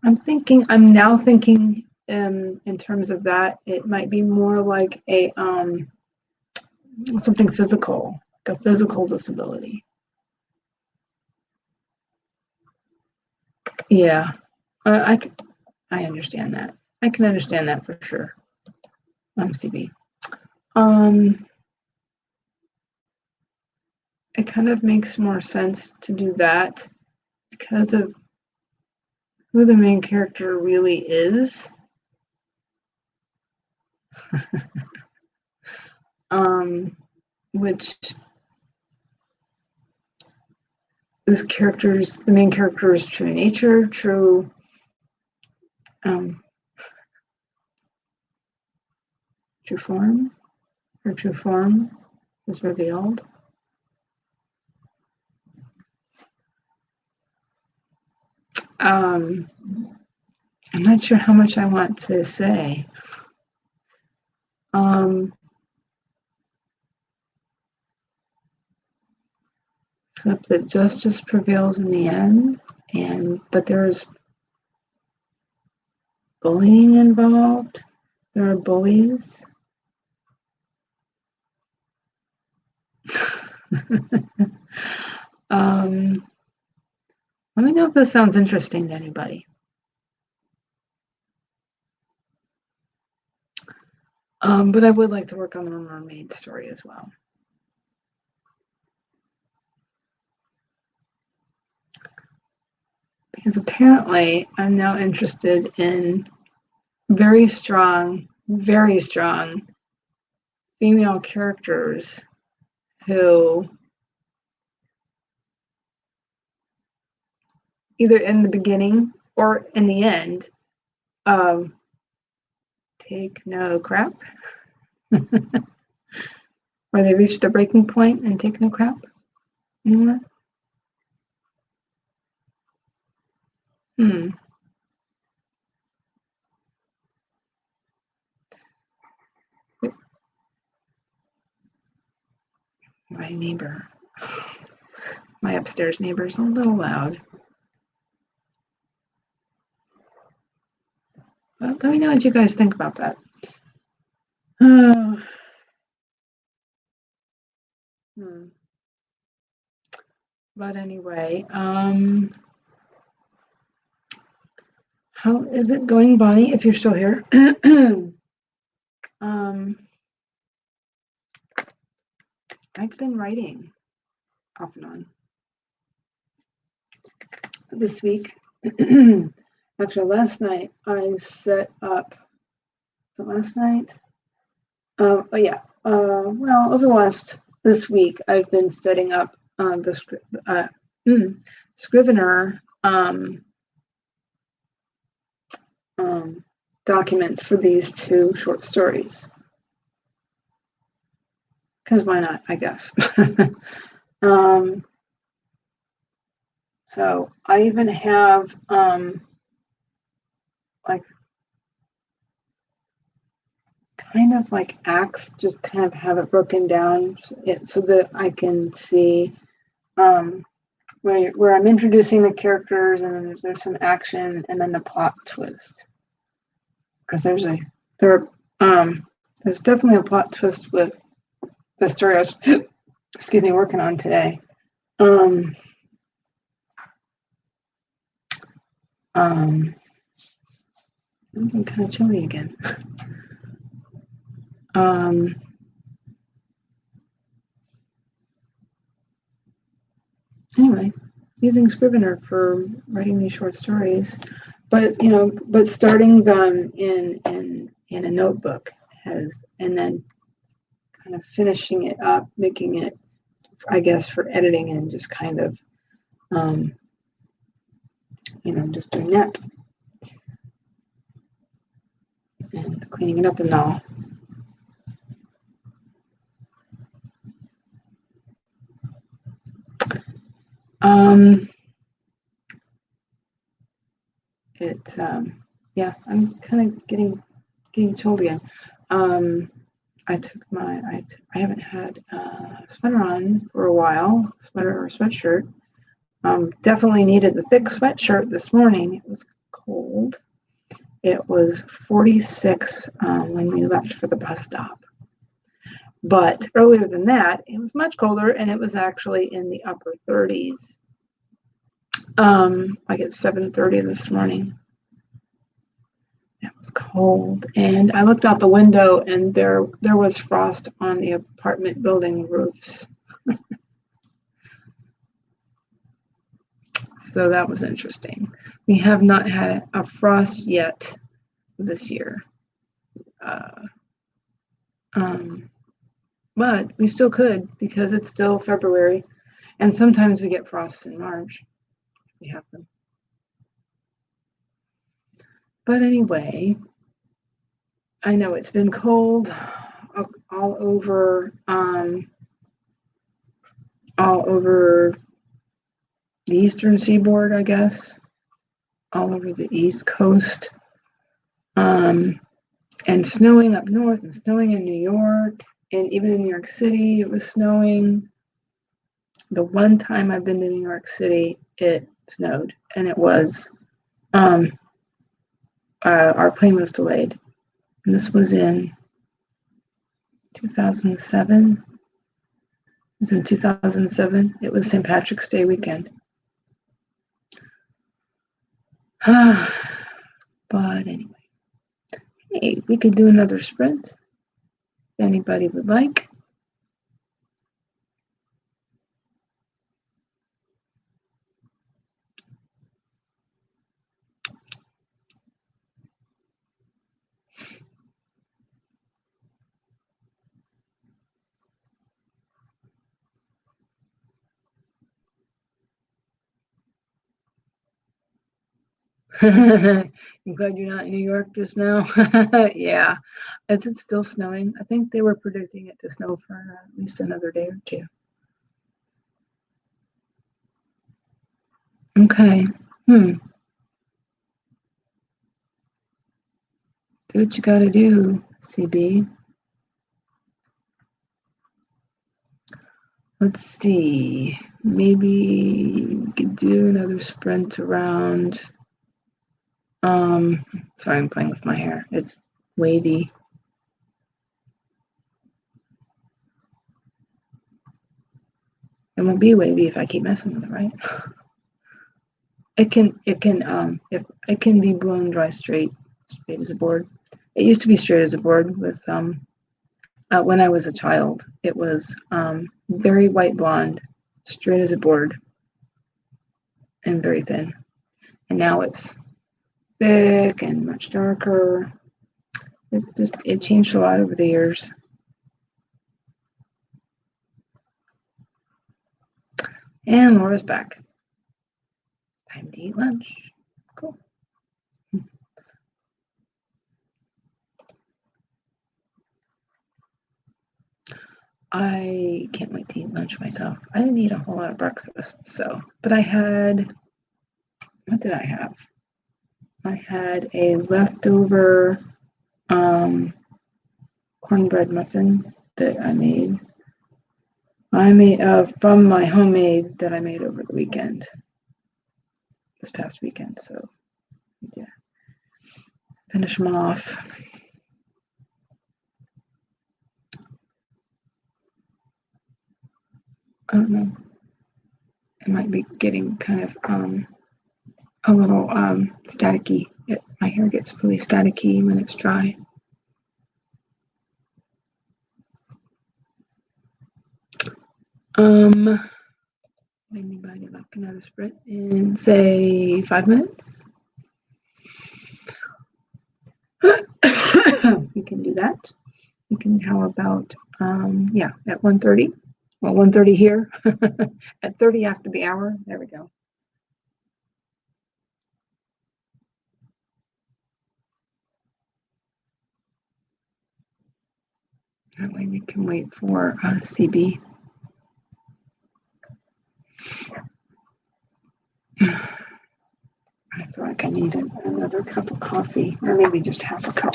I'm now thinking in terms of that, it might be more like a something physical, like a physical disability. Yeah, I understand that. I can understand that for sure. CB. It kind of makes more sense to do that because of who the main character really is. Which the main character's true nature, true form, her true form is revealed. I'm not sure how much I want to say. Except that justice prevails in the end, but there's bullying involved. There are bullies. Let me know if this sounds interesting to anybody. But I would like to work on the mermaid story as well. Because apparently I'm now interested in very strong female characters who either in the beginning or in the end take no crap. Or they reach the breaking point and take no crap anymore. My neighbor, my upstairs neighbor's a little loud. But let me know what you guys think about that. But anyway, how is it going, Bonnie, if you're still here? I've been writing off and on this week. Actually, last night I set up. So last night? Well, over this week I've been setting up the Scrivener documents for these 2 short stories. Because why not, I guess. So I even have kind of like acts, just kind of have it broken down so that I can see where I'm introducing the characters, and then there's some action, and then the plot twist. Because there's definitely a plot twist with the story I was working on today. I'm kind of chilly again. Anyway, using Scrivener for writing these short stories, but starting them in a notebook and then kind of finishing it up, making it, I guess, for editing, and just kind of just doing that and cleaning it up and all. I'm kind of getting chilled again. I haven't had a sweater on for a while, sweater or sweatshirt. Definitely needed the thick sweatshirt this morning. It was cold. It was 46 when we left for the bus stop. But earlier than that, it was much colder, and it was actually in the upper 30s. Like at 7:30 this morning. It was cold, and I looked out the window, and there was frost on the apartment building roofs. So that was interesting. We have not had a frost yet this year. But we still could, because it's still February, and sometimes we get frosts in March. We have them. But anyway, I know it's been cold all over the eastern seaboard, I guess, all over the East Coast, and snowing up north, and snowing in New York, and even in New York City, it was snowing. The one time I've been to New York City, it snowed, and it was, our plane was delayed, and this was in 2007. It was in 2007. It was St. Patrick's Day weekend. But anyway, hey, we could do another sprint if anybody would like. I'm glad you're not in New York just now. Yeah, is it still snowing? I think they were predicting it to snow for at least another day or two. Okay. Do what you gotta do, CB. Let's see. Maybe we could do another sprint around. Sorry, I'm playing with my hair. It's wavy. It won't be wavy if I keep messing with it, right? It can be blown dry straight as a board. It used to be straight as a board with when I was a child. It was very white blonde, straight as a board, and very thin. And now it's thick and much darker. It changed a lot over the years. And Laura's back. Time to eat lunch. Cool. I can't wait to eat lunch myself. I didn't eat a whole lot of breakfast, but I had, what did I have? I had a leftover cornbread muffin that I made. From my homemade that I made over the weekend, this past weekend. So, yeah, finish them off. I don't know. It might be getting kind of a little staticky. My hair gets really staticky when it's dry. Anybody like another sprint in, say, 5 minutes? We can do that. We can, how about, at 1:30? Well, 1:30 here, at 30 after the hour. There we go. That way we can wait for CB. I feel like I need another cup of coffee, or maybe just half a cup.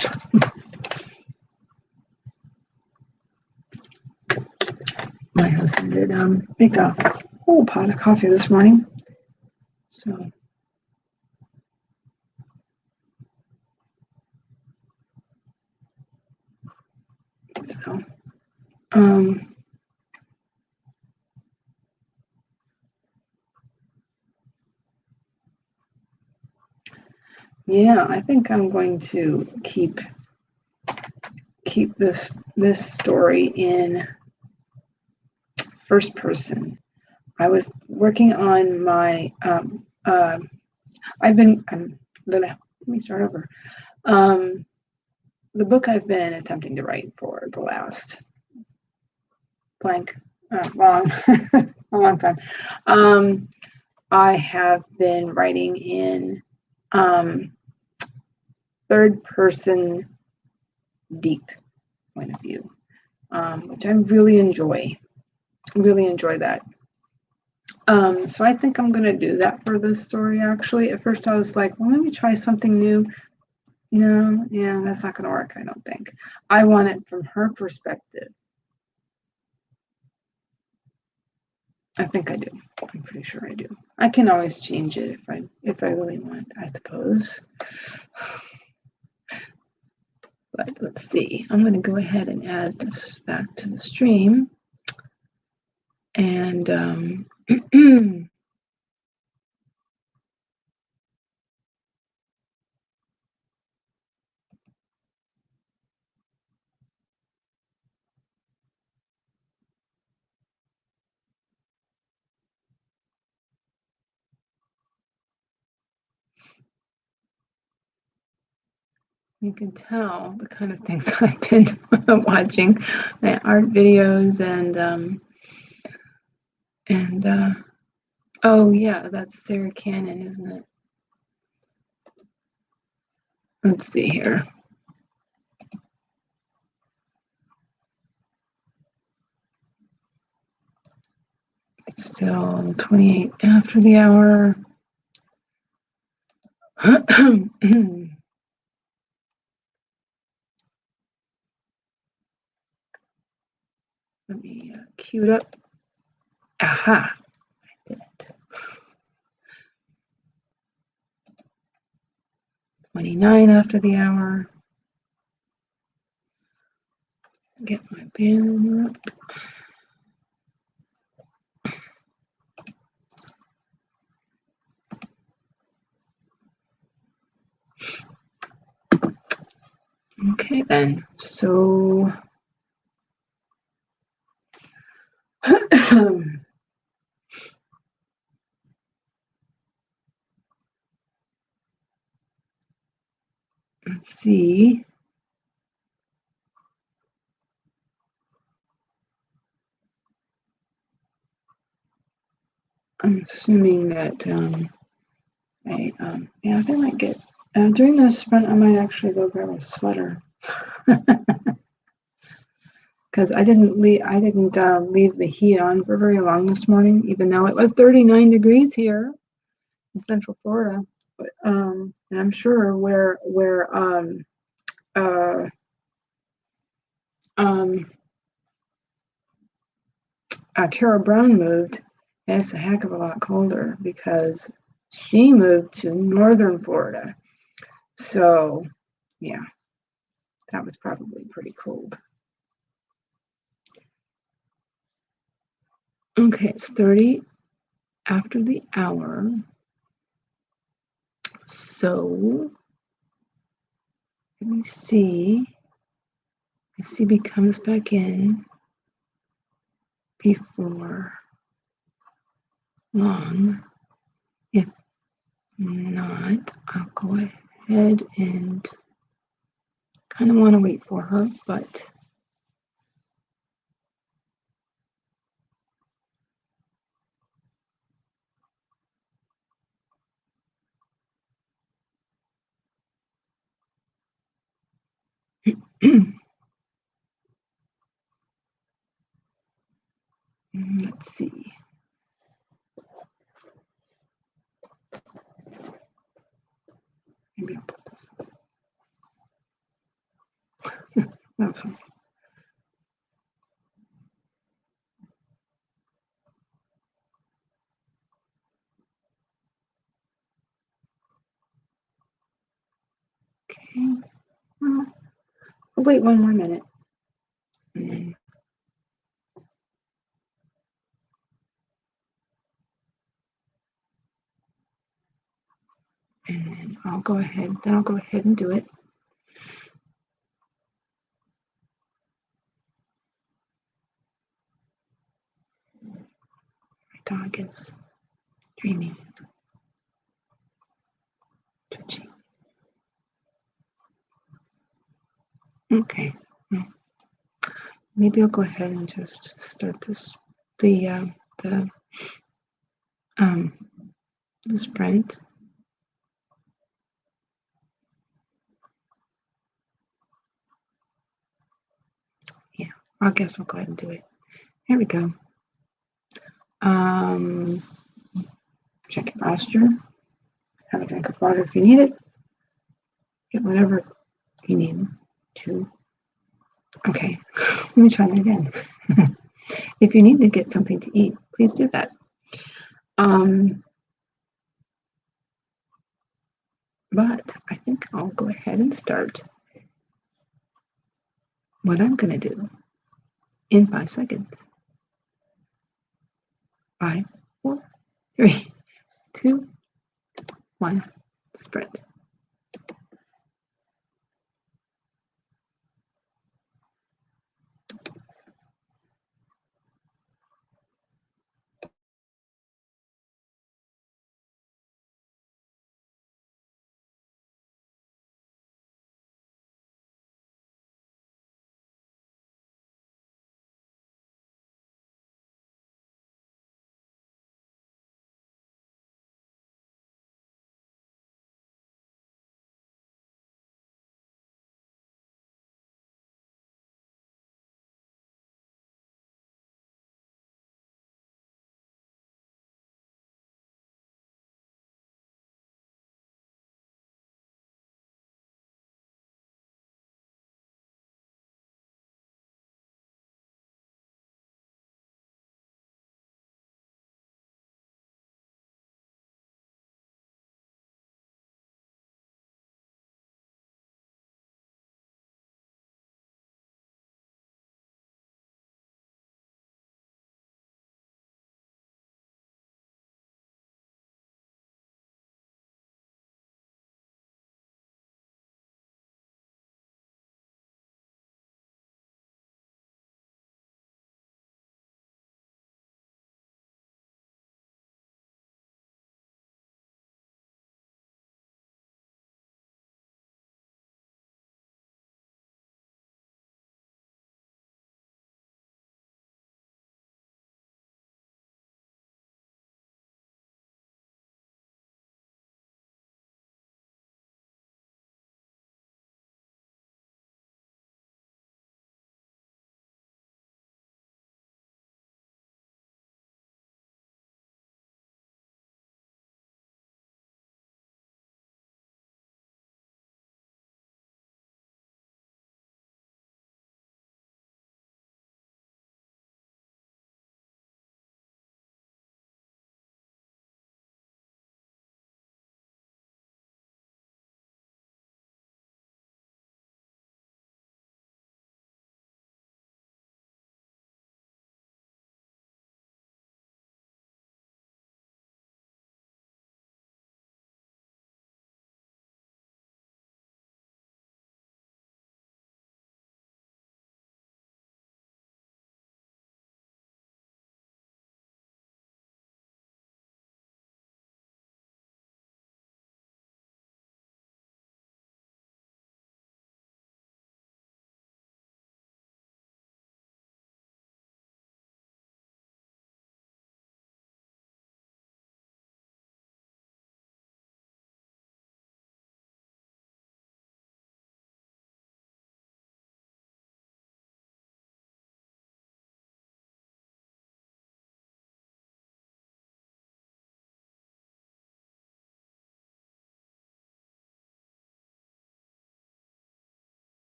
My husband did make a whole pot of coffee this morning. So So, yeah, I think I'm going to keep this story in first person. I was working on my let me start over. The book I've been attempting to write for the last long a long time. I have been writing in third person deep point of view, which I really enjoy. Really enjoy that. So I think I'm going to do that for this story, actually. At first I was like, well, let me try something new. No, yeah, that's not going to work, I don't think. I want it from her perspective. I think I do. I'm pretty sure I do. I can always change it if I really want, I suppose. But let's see. I'm going to go ahead and add this back to the stream. And you can tell the kind of things I've been watching, my art videos and oh yeah, that's Sarah Cannon, isn't it? Let's see here. It's still 28 after the hour. Let me cue it up. Aha, I did it. 29 after the hour. Get my banner up. Okay then, so let's see. I'm assuming that I think I might get during this sprint. I might actually go grab a sweater because I didn't leave the heat on for very long this morning, even though it was 39 degrees here in Central Florida. But and I'm sure where Kara Brown moved, it's a heck of a lot colder because she moved to northern Florida. So, yeah, that was probably pretty cold. Okay, it's 30 after the hour. So, let me see if CB comes back in before long. If not, I'll go ahead and kind of want to wait for her, but let's see. Maybe I'll put this. That's okay. Okay. I'll wait one more minute. And then I'll go ahead and do it. My dog is dreaming, twitching. Okay, well, maybe I'll go ahead and just start the sprint. Yeah, I guess I'll go ahead and do it. Here we go. Check your posture. Have a drink of water if you need it. Get whatever you need to. Okay, let me try that again. If you need to get something to eat, please do that. But I think I'll go ahead and start what I'm going to do in 5 seconds. 5, 4, 3, 2, 1, sprint.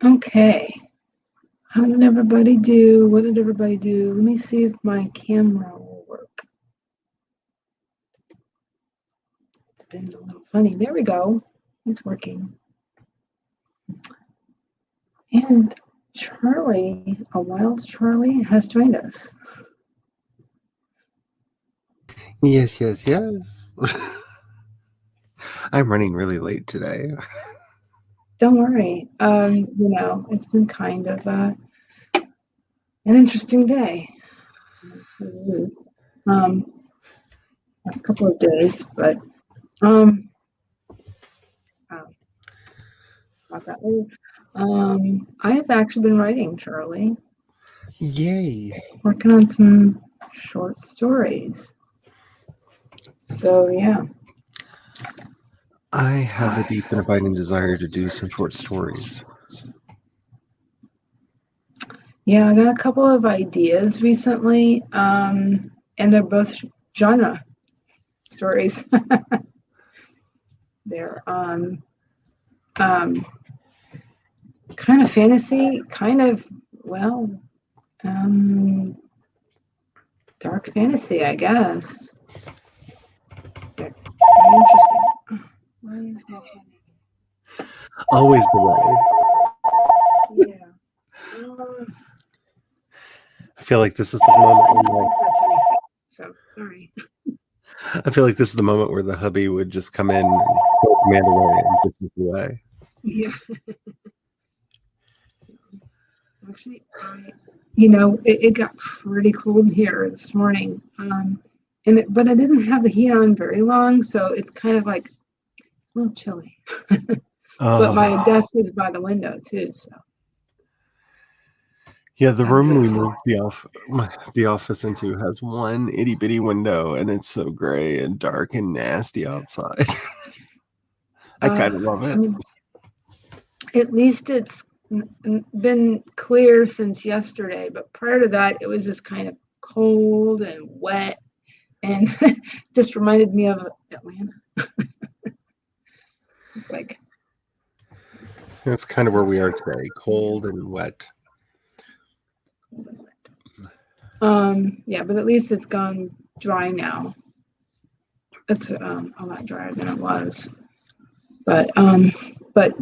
Okay. How did everybody do? What did everybody do? Let me see if my camera will work. It's been a little funny. There we go. It's working. And Charlie, a wild Charlie, has joined us. Yes. I'm running really late today. Don't worry. It's been kind of an interesting day. Last couple of days, but about that later. I have actually been writing, Charlie. Yay! Working on some short stories. So yeah. I have a deep and abiding desire to do some short stories. Yeah, I got a couple of ideas recently, and they're both genre stories. They're kind of fantasy, kind of, dark fantasy, I guess. They're very interesting. Always the way. Yeah. I feel like this is the moment. So sorry. I feel like this is the moment where the hubby would just come in and command away, and this is the way. Yeah. Actually, it got pretty cold here this morning, but I didn't have the heat on very long, so it's kind of like it's a little chilly. But my desk is by the window too, so. Yeah, the room we moved the office into has one itty bitty window, and it's so gray and dark and nasty outside. I kind of love it. I mean, at least it's been clear since yesterday, but prior to that, it was just kind of cold and wet, and just reminded me of Atlanta. It's like that's kind of where we are today, cold and wet. Yeah, but at least it's gone dry now. It's a lot drier than it was, but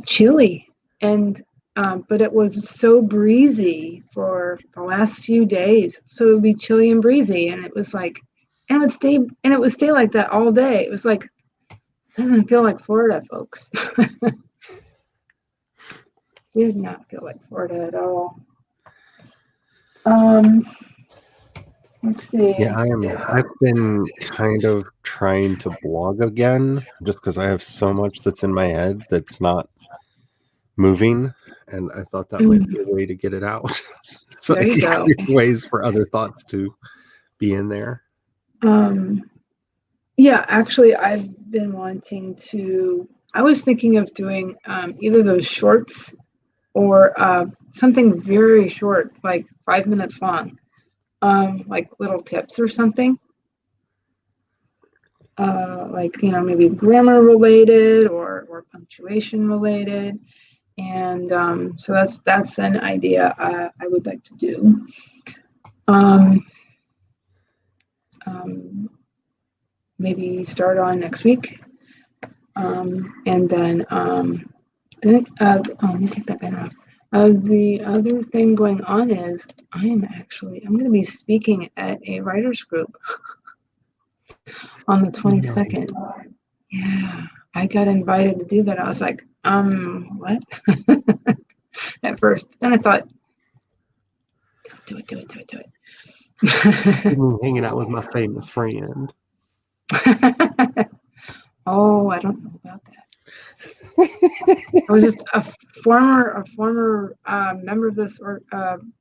chilly, and but it was so breezy for the last few days. So it would be chilly and breezy, and it was like, and it would stay like that all day. It was like, it doesn't feel like Florida, folks. It did not feel like Florida at all. Let's see. Yeah, I've been kind of trying to blog again, just because I have so much that's in my head that's not moving, and I thought that might be a way to get it out. So there you go. Ways for other thoughts to be in there. Yeah, actually, I've been wanting to. I was thinking of doing either those shorts or something very short, like 5 minutes long, like little tips or something. Like, maybe grammar related or punctuation related. And so that's an idea I would like to do. Maybe start on next week. And then let me take that pen off. The other thing going on is I'm going to be speaking at a writers group on the 22nd. Yeah, I got invited to do that. I was like, what? At first. Then I thought, do it. Hanging out with my famous friend. Oh, I don't know about that. I was just a former member of this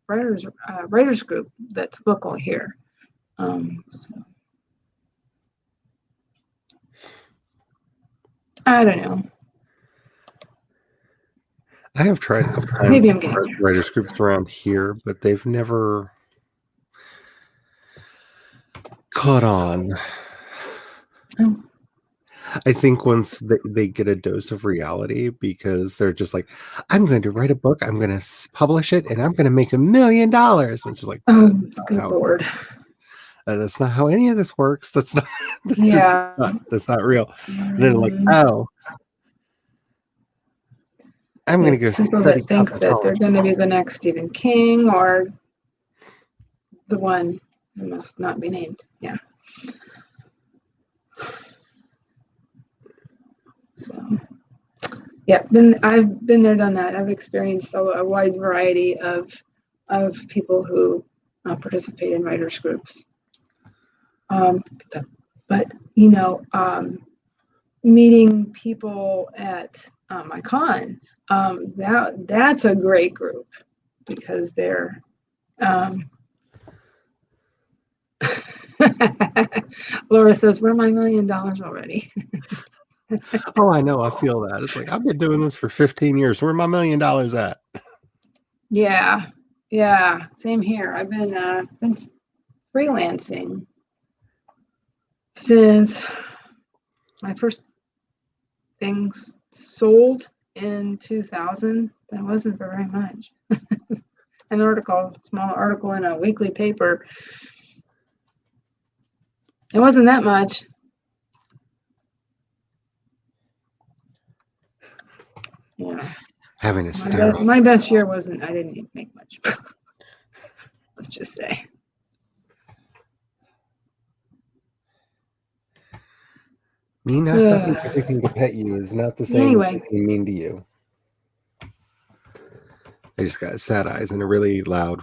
writers group that's local here. So. I don't know. I have tried a couple times. Maybe I'm getting writers groups around here, but they've never caught on. Oh. I think once they get a dose of reality, because they're just like, I'm going to write a book, I'm going to publish it, and I'm going to make $1 million. And it's just like, Oh, good Lord. That's not how any of this works. That's not. That's not real. And then like, oh, I'm going to go people study that think that they're going to be the next Stephen King or the one who must not be named. Yeah. So, yeah, I've been there, done that. I've experienced a wide variety of people who participate in writers groups. But you know, meeting people at my con, that's a great group because they're. Laura says, "Where my $1 million already?" Oh, I know. I feel that. It's like, I've been doing this for 15 years. Where my $1 million at? Yeah. Same here. I've been freelancing since my first things sold in 2000. That wasn't very much. Small article in a weekly paper. It wasn't that much. Yeah. Having a stare. My best year wasn't. I didn't even make much. Let's just say. Me not stopping everything to pet you is not the same as being mean to you. I just got sad eyes and a really loud.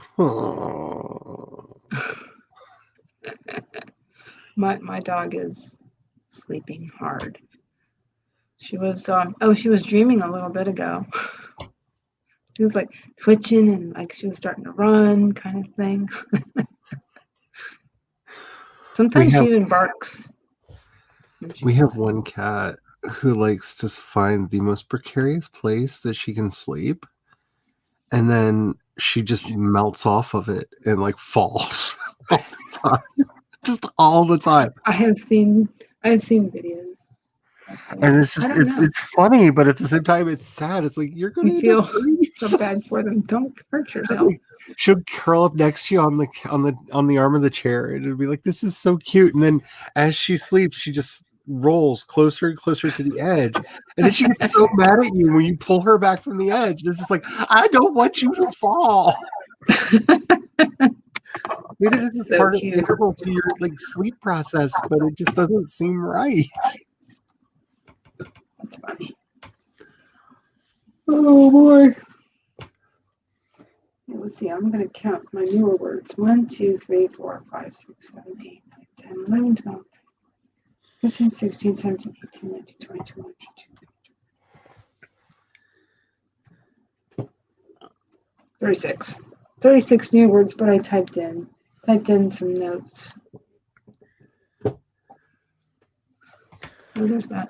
My dog is sleeping hard. She was she was dreaming a little bit ago. She was like twitching and like she was starting to run, kind of thing. Sometimes she even barks. We have one cat who likes to find the most precarious place that she can sleep, and then she just melts off of it and like falls all the time. Just all the time. I have seen videos. And it's just it's funny, but at the same time it's sad. It's like you're gonna feel so bad for them. Don't hurt yourself. Like, she'll curl up next to you on the arm of the chair, and it'll be like, this is so cute. And then as she sleeps, she just rolls closer and closer to the edge, and then she gets so mad at you when you pull her back from the edge. It's just like, I don't want you to fall. Maybe this is so integral to your like sleep process, but it just doesn't seem right. That's funny. Oh boy. Let's see, I'm going to count my newer words. 1, 2, 3, 4, 5, 6, 7, 8, 9, 10, 11, 12, 15, 16, 17, 18, 19, 20, 21, 22, 36. 36 new words, but I typed in some notes. So there's that.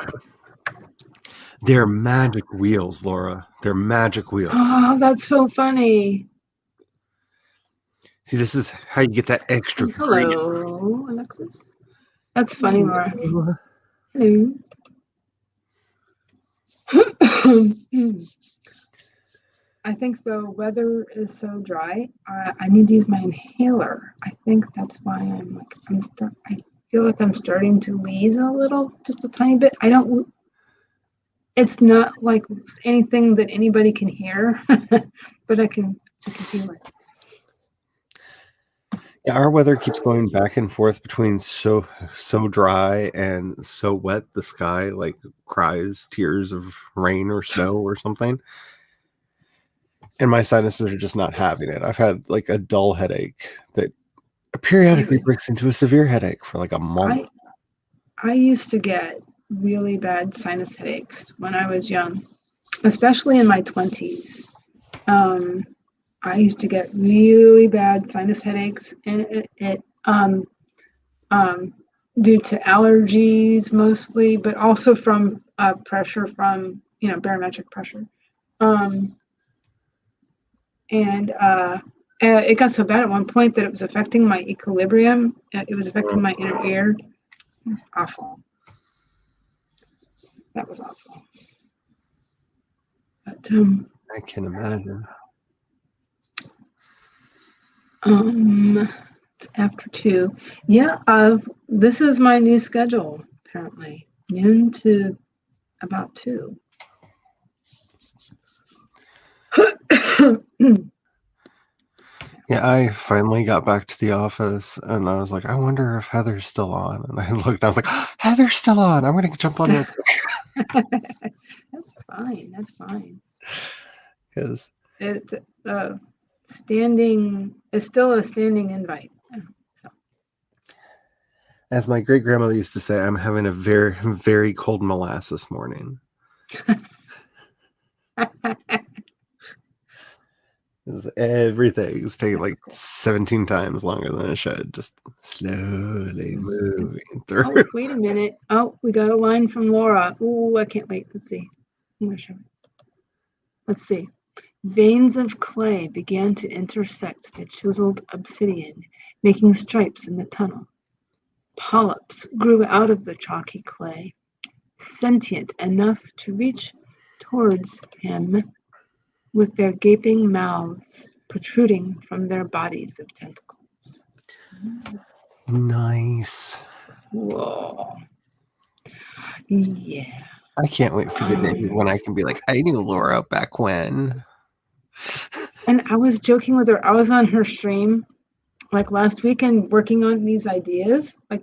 They're magic wheels, Laura. They're magic wheels. Oh, that's so funny. See, this is how you get that extra. Hello, Alexis. That's funny, Laura. Hello. I think the weather is so dry. I need to use my inhaler. I think that's why I feel like I'm starting to wheeze a little, just a tiny bit. It's not like anything that anybody can hear, but I can feel it. Yeah, our weather keeps going back and forth between so dry and so wet. The sky like cries tears of rain or snow or something. And my sinuses are just not having it. I've had like a dull headache that periodically breaks into a severe headache for like a month. I used to get really bad sinus headaches when I was young, especially in my 20s. I used to get really bad sinus headaches, and it due to allergies mostly, but also from pressure from barometric pressure. And it got so bad at one point that it was affecting my equilibrium. It was affecting my inner ear. It was awful. That was awful. But I can imagine. it's after 2. Yeah, this is my new schedule, apparently. Noon to about 2. Yeah, I finally got back to the office, and I was like, I wonder if Heather's still on. And I looked, and I was like, Heather's still on. I'm going to jump on real quick. That's fine. That's fine. Because it's still a standing invite. So. As my great grandmother used to say, I'm having a very, very cold molasses morning. Everything's taking like 17 times longer than it should. Just slowly moving through. Oh, wait a minute. Oh, we got a line from Laura. Ooh, I can't wait. Let's see. I'm gonna show it. Let's see. Veins of clay began to intersect the chiseled obsidian, making stripes in the tunnel. Polyps grew out of the chalky clay, sentient enough to reach towards him with their gaping mouths protruding from their bodies of tentacles. Nice. Whoa. Yeah. I can't wait for the day when I can be like, I knew Laura back when. And I was joking with her. I was on her stream like last weekend working on these ideas, like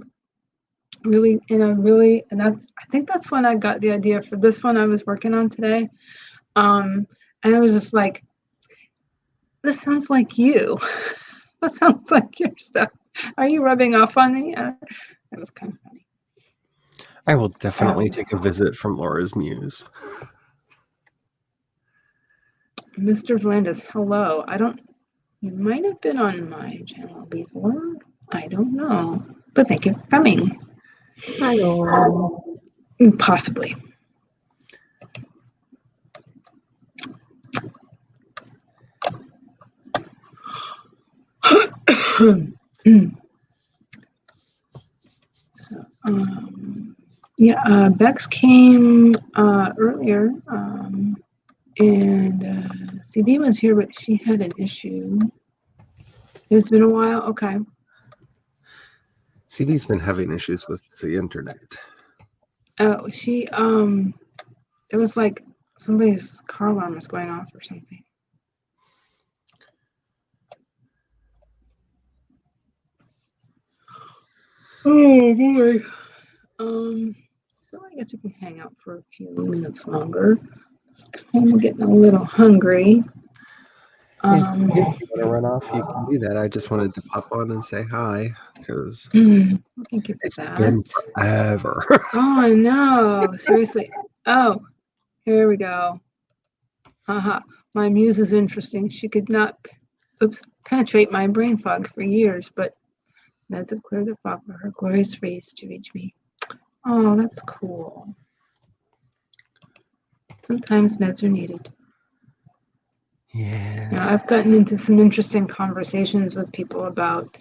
really, and I think that's when I got the idea for this one I was working on today. And I was just like, this sounds like you. That sounds like your stuff. Are you rubbing off on me? That was kind of funny. I will definitely take a visit from Laura's muse. Mr. Vlandis, hello. You might have been on my channel before. I don't know. But thank you for coming. Hello. Possibly. So, yeah, Bex came earlier, and CB was here, but she had an issue. It's been a while. Okay. CB's been having issues with the internet. Oh, it was like somebody's car alarm was going off or something. Oh boy. So I guess we can hang out for a few minutes longer. I'm getting a little hungry. If you want to run off, you can do that. I just wanted to pop on and say hi because it's been forever. Oh no, seriously. Oh, here we go. Haha. My muse is interesting. She could not penetrate my brain fog for years, but meds have cleared the fog for her glorious rays to reach me. Oh, that's cool. Sometimes meds are needed. Yes. I've gotten into some interesting conversations with people about,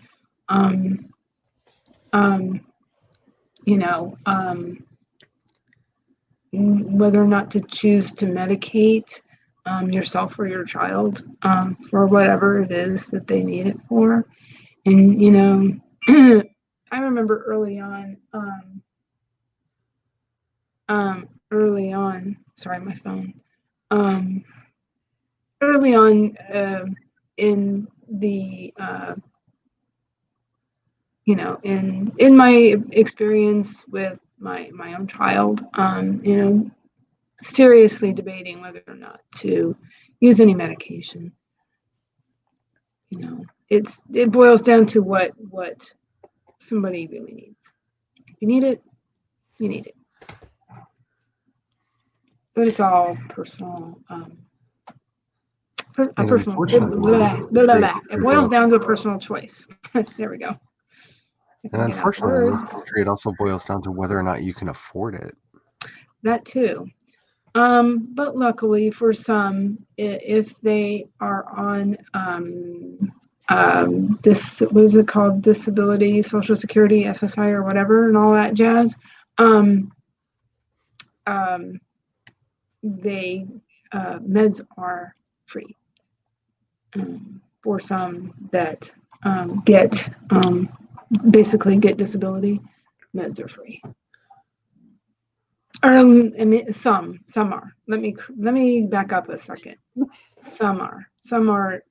whether or not to choose to medicate yourself or your child for whatever it is that they need it for. And, I remember early on, sorry, my phone, early on in the, in my experience with my own child, seriously debating whether or not to use any medication. It boils down to what somebody really needs. If you need it, you need it. But it's all personal. It boils down to a personal choice. There we go. And unfortunately, in this country, it also boils down to whether or not you can afford it. That too. But luckily for some, if they are on this, what is it called? Disability, Social Security, SSI, or whatever, and all that jazz. meds are free. For some that basically get disability, meds are free. I mean, some are. Let me back up a second. Some are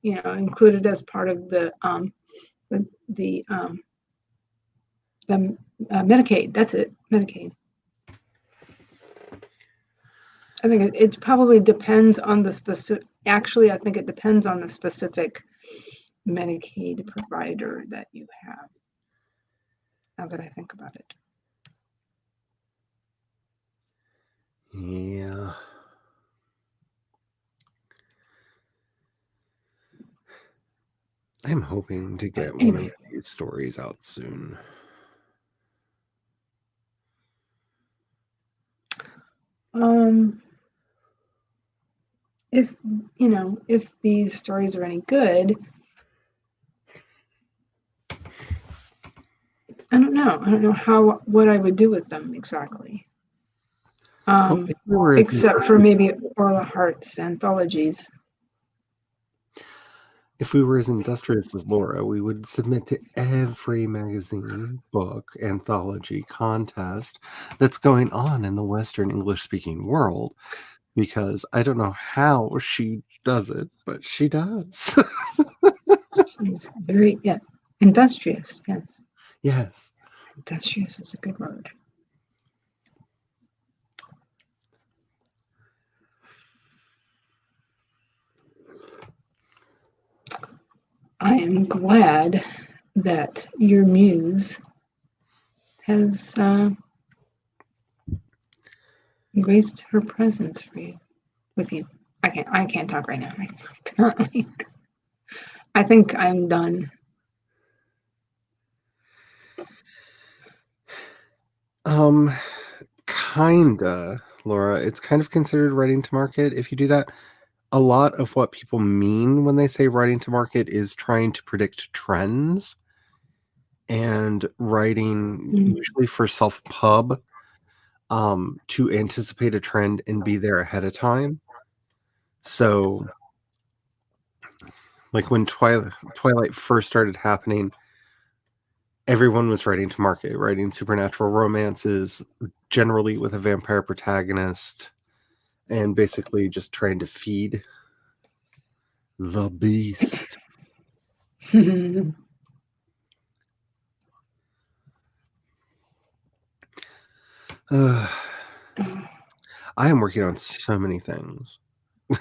included as part of the Medicaid. That's it, Medicaid. I think it probably depends on the specific. Actually, I think it depends on the specific Medicaid provider that you have. Now that I think about it. Yeah. I'm hoping to get one of these stories out soon. If these stories are any good, I don't know what I would do with them exactly. Except for maybe Orla Hart's anthologies. If we were as industrious as Laura, we would submit to every magazine, book, anthology, contest that's going on in the Western English-speaking world, because I don't know how she does it, but she does. She's very, industrious, yes. Yes. Industrious is a good word. I am glad that your muse has graced her presence with you. I can't talk right now. Apparently, I think I'm done. Kinda, Laura. It's kind of considered writing to market if you do that. A lot of what people mean when they say writing to market is trying to predict trends, and writing usually for self-pub to anticipate a trend and be there ahead of time. So, like when Twilight first started happening, everyone was writing to market, writing supernatural romances, generally with a vampire protagonist, and basically just trying to feed the beast. I am working on so many things.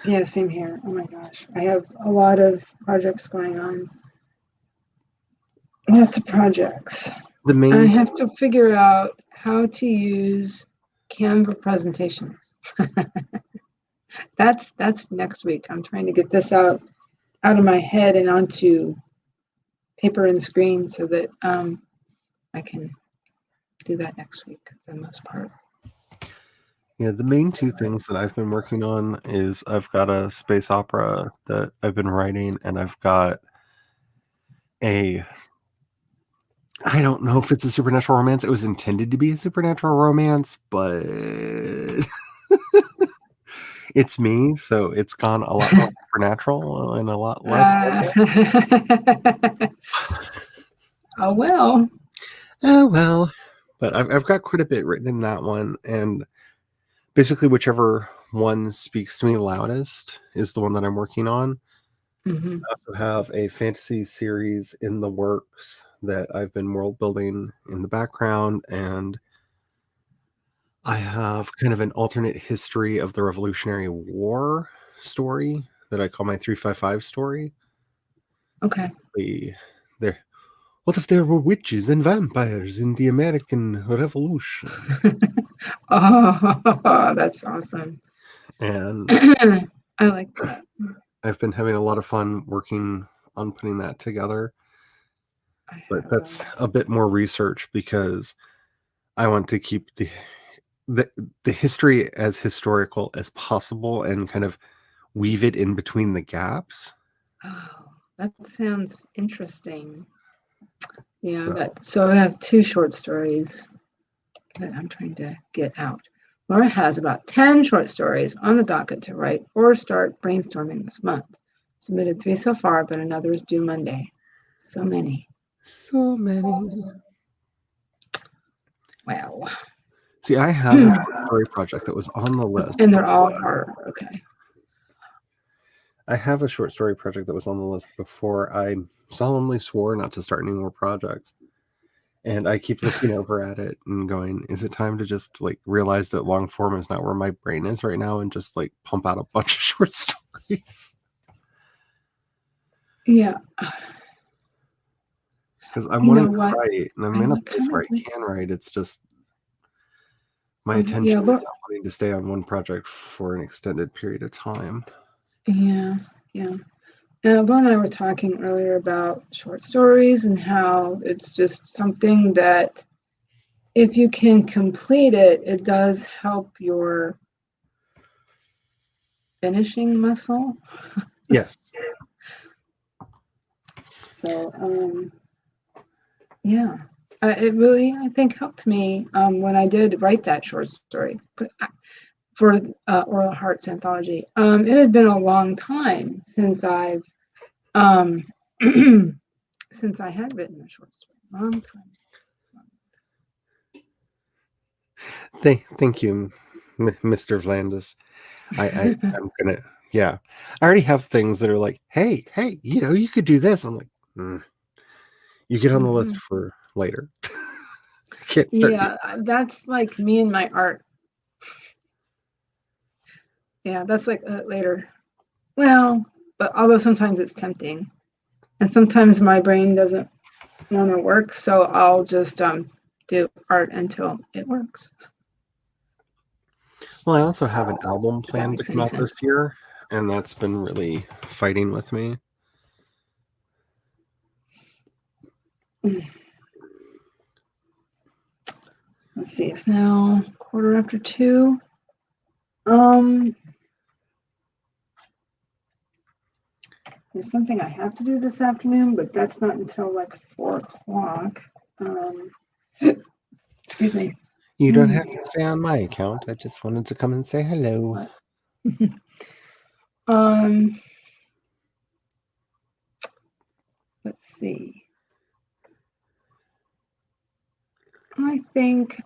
Yeah, same here. Oh my gosh. I have a lot of projects going on. Lots of projects. I have to figure out how to use Canva presentations. That's next week. I'm trying to get this out of my head and onto paper and screen so that I can do that next week for the most part. Yeah, the main two things that I've been working on is I've got a space opera that I've been writing, and I've got I don't know if it's a supernatural romance. It was intended to be a supernatural romance, but it's me, so it's gone a lot more supernatural and a lot less. Oh well. Oh well. But I've got quite a bit written in that one, and basically whichever one speaks to me loudest is the one that I'm working on. Mm-hmm. I also have a fantasy series in the works that I've been world building in the background, and I have kind of an alternate history of the Revolutionary War story that I call my 355 story. Okay. What if there were witches and vampires in the American Revolution? Oh, that's awesome. And I like that. I've been having a lot of fun working on putting that together. But that's a bit more research because I want to keep the history as historical as possible and kind of weave it in between the gaps. Oh, that sounds interesting. Yeah, so I have two short stories that I'm trying to get out. Laura has about 10 short stories on the docket to write or start brainstorming this month. Submitted 3 so far, but another is due Monday. So many. So many. Wow. See, I have a short story project that was on the list. And they're all horror. Okay. I have a short story project that was on the list before I solemnly swore not to start any more projects. And I keep looking over at it and going, is it time to just like realize that long form is not where my brain is right now and just like pump out a bunch of short stories? Yeah. Because I'm wanting to write and I'm in a place where I can write. It's just my attention is not wanting to stay on one project for an extended period of time. Yeah. Laura and I were talking earlier about short stories and how it's just something that if you can complete it, it does help your finishing muscle. Yes. So, yeah, it really, I think, helped me when I did write that short story for Oral Hearts Anthology. It had been a long time since I've since I had written a short story. Long time. Thank you, Mr. Vlandis. I'm gonna, yeah. I already have things that are like, hey, you could do this. I'm like, you get on the list for later. I can't start. Yeah, that's like me and my art. Yeah, that's like later. Well, but although sometimes it's tempting, and sometimes my brain doesn't want to work, so I'll just do art until it works. Well, I also have an album planned to come out this year, and that's been really fighting with me. Let's see, it's now 2:15. There's something I have to do this afternoon, but that's not until like 4:00. Excuse me. You don't have to stay on my account. I just wanted to come and say hello. Let's see. I think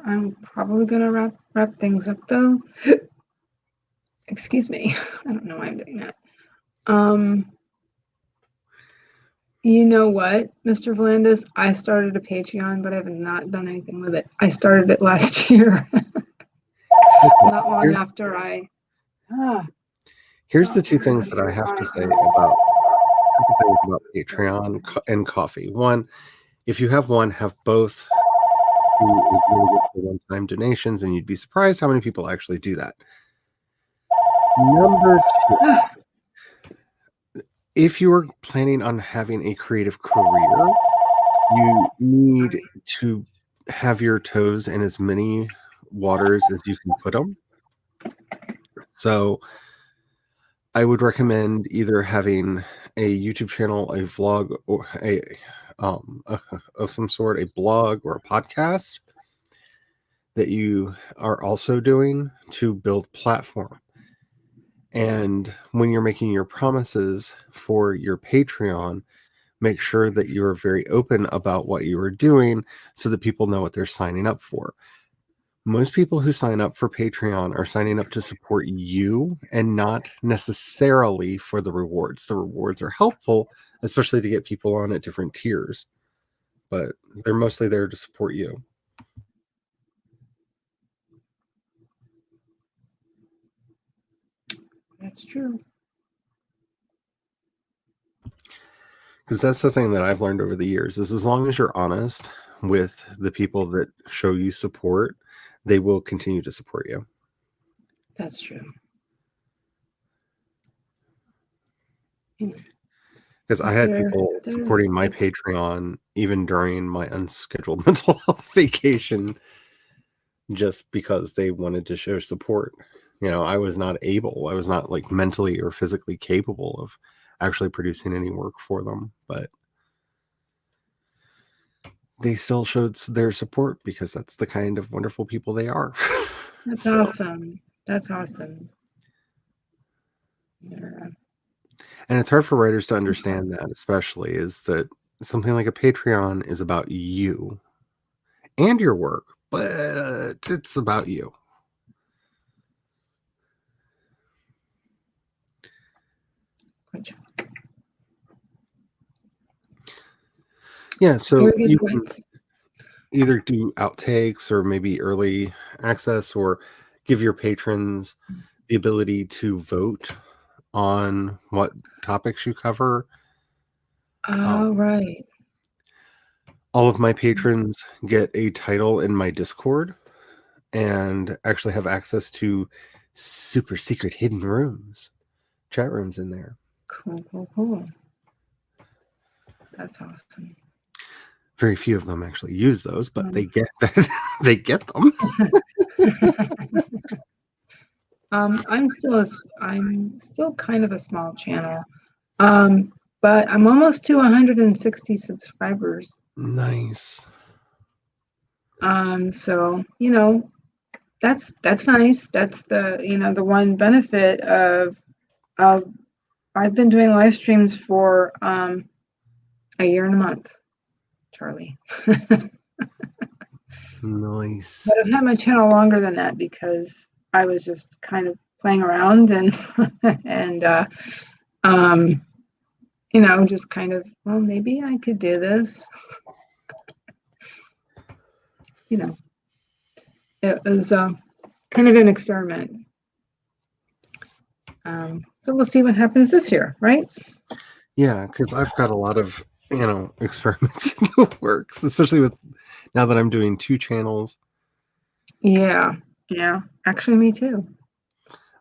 I'm probably gonna wrap things up though. Excuse me. I don't know why I'm doing that. You know what, Mr. Vlandis? I started a Patreon, but I have not done anything with it. I started it last year. Not long after I. Here's the two things that I have to say about Patreon and coffee. One, if you have one, have both. Is really good for one-time donations, and you'd be surprised how many people actually do that. Number two, if you are planning on having a creative career, you need to have your toes in as many waters as you can put them. So I would recommend either having a YouTube channel, a vlog, or of some sort, a blog or a podcast that you are also doing to build platform. And when you're making your promises for your Patreon, make sure that you're very open about what you are doing so that people know what they're signing up for. Most people who sign up for Patreon are signing up to support you and not necessarily for the rewards. The rewards are helpful, especially to get people on at different tiers, but they're mostly there to support you. That's true. Because that's the thing that I've learned over the years is as long as you're honest with the people that show you support, they will continue to support you. That's true. Because I had people supporting my Patreon even during my unscheduled mental health vacation just because they wanted to show support. I was not like mentally or physically capable of actually producing any work for them, but they still showed their support because that's the kind of wonderful people they are. That's So, awesome. That's awesome. Yeah. and it's hard for writers to understand that, especially is that something like a Patreon is about you and your work, but it's about you. Good job. Yeah, so Very good you can points. either do outtakes or maybe early access, or give your patrons the ability to vote on what topics you cover. Um, Right. all of my patrons get a title in my Discord and actually have access to super secret hidden rooms, chat rooms in there. Cool. That's awesome. Very few of them actually use those, but they get they get them. I'm still kind of a small channel. But I'm almost to 160 subscribers. Nice. So, that's nice. That's the one benefit of I've been doing live streams for a year and a month, Charlie. Nice. But I've had my channel longer than that because I was just kind of playing around and and just kind of, well, maybe I could do this. It was kind of an experiment. So we'll see what happens this year, right? Yeah, because I've got a lot of experiments in the works, especially with now that I'm doing 2 channels. Yeah. Actually, me too.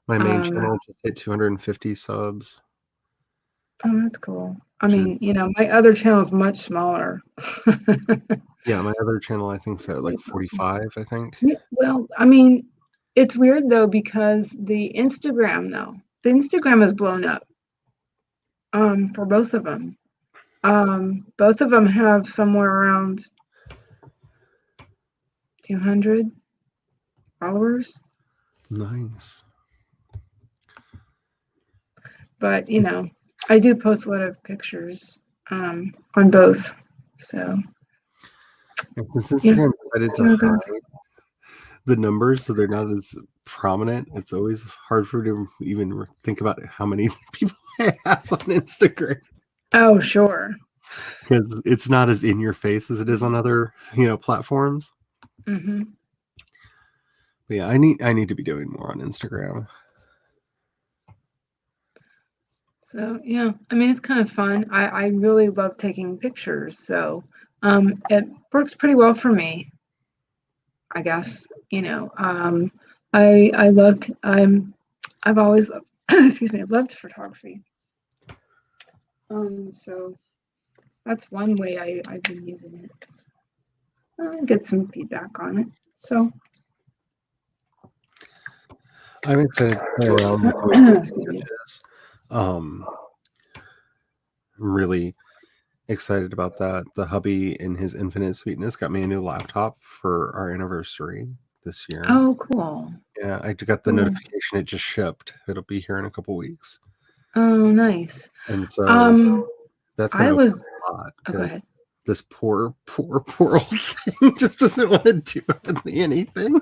My main channel just hit 250 subs. Oh, that's cool. I mean, my other channel is much smaller. Yeah, my other channel I think is at like 45, I think. Well, I mean, it's weird though because the Instagram is blown up. For both of them. Both of them have somewhere around 200 followers. Nice. But I do post a lot of pictures on both. So And since Instagram decided to hide the numbers so they're not as prominent, it's always hard for me to even think about how many people I have on Instagram. Oh, sure. Because it's not as in your face as it is on other, platforms. Mm-hmm. But yeah, I need to be doing more on Instagram. So yeah, I mean, it's kind of fun. I really love taking pictures, so it works pretty well for me, I guess. I've always loved, excuse me, I've loved photography. So that's one way I've been using it. Get some feedback on it. So I'm excited to play around with images. I'm really excited about that. The hubby in his infinite sweetness got me a new laptop for our anniversary this year. Oh, cool. Yeah, I got the notification it just shipped. It'll be here in a couple weeks. Oh, nice. And so that's kind of a lot go ahead. This poor old thing just doesn't want to do anything.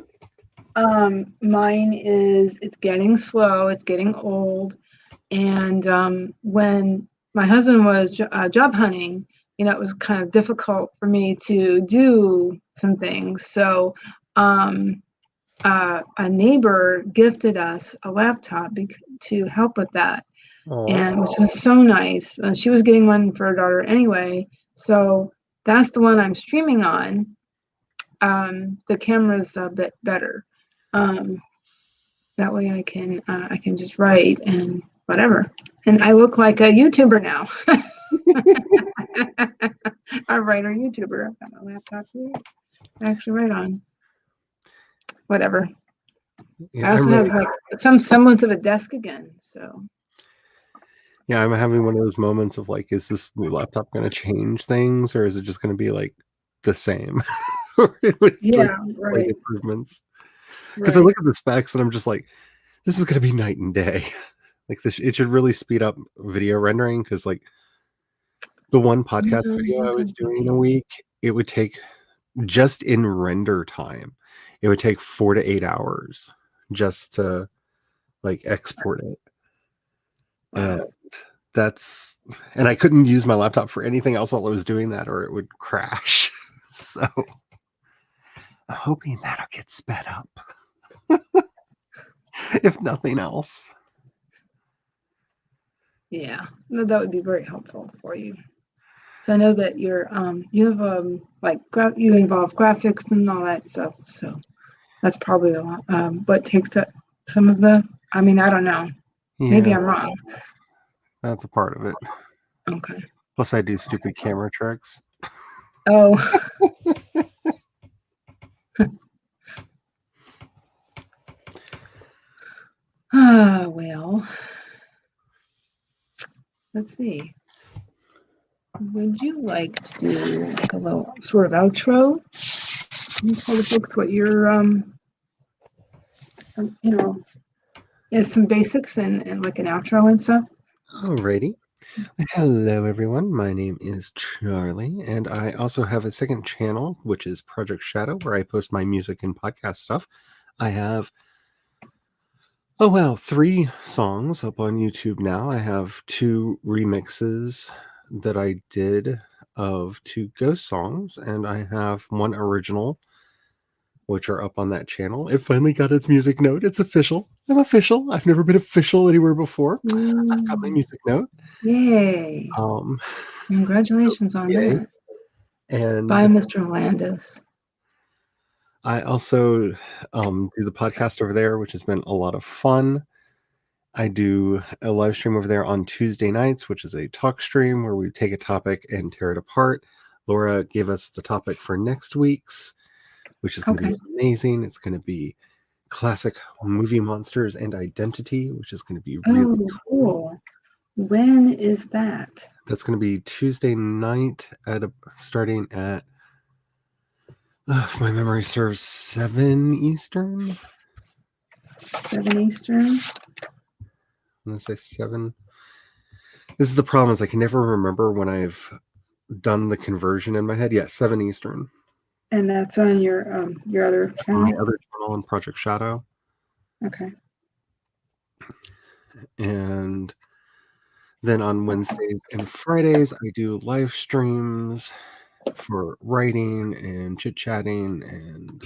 Mine it's getting slow, it's getting old. And when my husband was job hunting, it was kind of difficult for me to do some things. So a neighbor gifted us a laptop to help with that. And which was so nice. She was getting one for her daughter anyway. So that's the one I'm streaming on. The camera's a bit better. That way I can just write and whatever. And I look like a YouTuber now. A writer YouTuber. I've got my laptop here. I actually write on. Whatever. Yeah, I also have like some semblance of a desk again. So yeah, I'm having one of those moments of like, is this new laptop going to change things, or is it just going to be like the same? With right. Improvements. Because I Right. look at the specs and I'm just like, this is going to be night and day. Like this, it should really speed up video rendering because like the one podcast Yeah, video I that's was what I'm doing a thinking. week, it would take just in render time, it would take 4 to 8 hours just to like export it. And Wow. that's and I couldn't use my laptop for anything else while I was doing that or it would crash. So I'm hoping that'll get sped up, if nothing else. Yeah, no, that would be very helpful for you. So I know that you have like you involve graphics and all that stuff. So that's probably a lot. What takes up some of the. I mean, I don't know. Maybe Yeah, I'm wrong. that's a part of it. Okay. Plus, I do stupid camera tricks. Oh. Well, let's see. Would you like to do like a little sort of outro? Can you tell the folks what your you know, is some basics and like an outro and stuff? Alrighty. Hello, everyone. My name is Charlie, and I also have a second channel, which is Project Shadow, where I post my music and podcast stuff. I have, 3 songs up on YouTube now. I have 2 remixes that I did of 2 ghost songs, and I have 1 original, which are up on that channel. It finally got its music note. It's official. I'm official. I've never been official anywhere before. I've got my music note. Yay. Um, so, Congratulations on yay. that. Bye, And Mr. Landis. I also do the podcast over there, which has been a lot of fun. I do a live stream over there on Tuesday nights, which is a talk stream where we take a topic and tear it apart. Laura gave us the topic for next week's, which is going to Okay. be amazing. It's going to be classic movie monsters and identity, which is going to be really Oh, cool. cool. When is that? That's going to be Tuesday night starting at, if my memory serves, 7 Eastern. 7 Eastern? I'm going to say 7. This is the problem, is I can never remember when I've done the conversion in my head. Yeah, 7 Eastern. And that's on your other On my channel? other channel on Project Shadow. Okay. And then on Wednesdays and Fridays, I do live streams for writing and chit-chatting and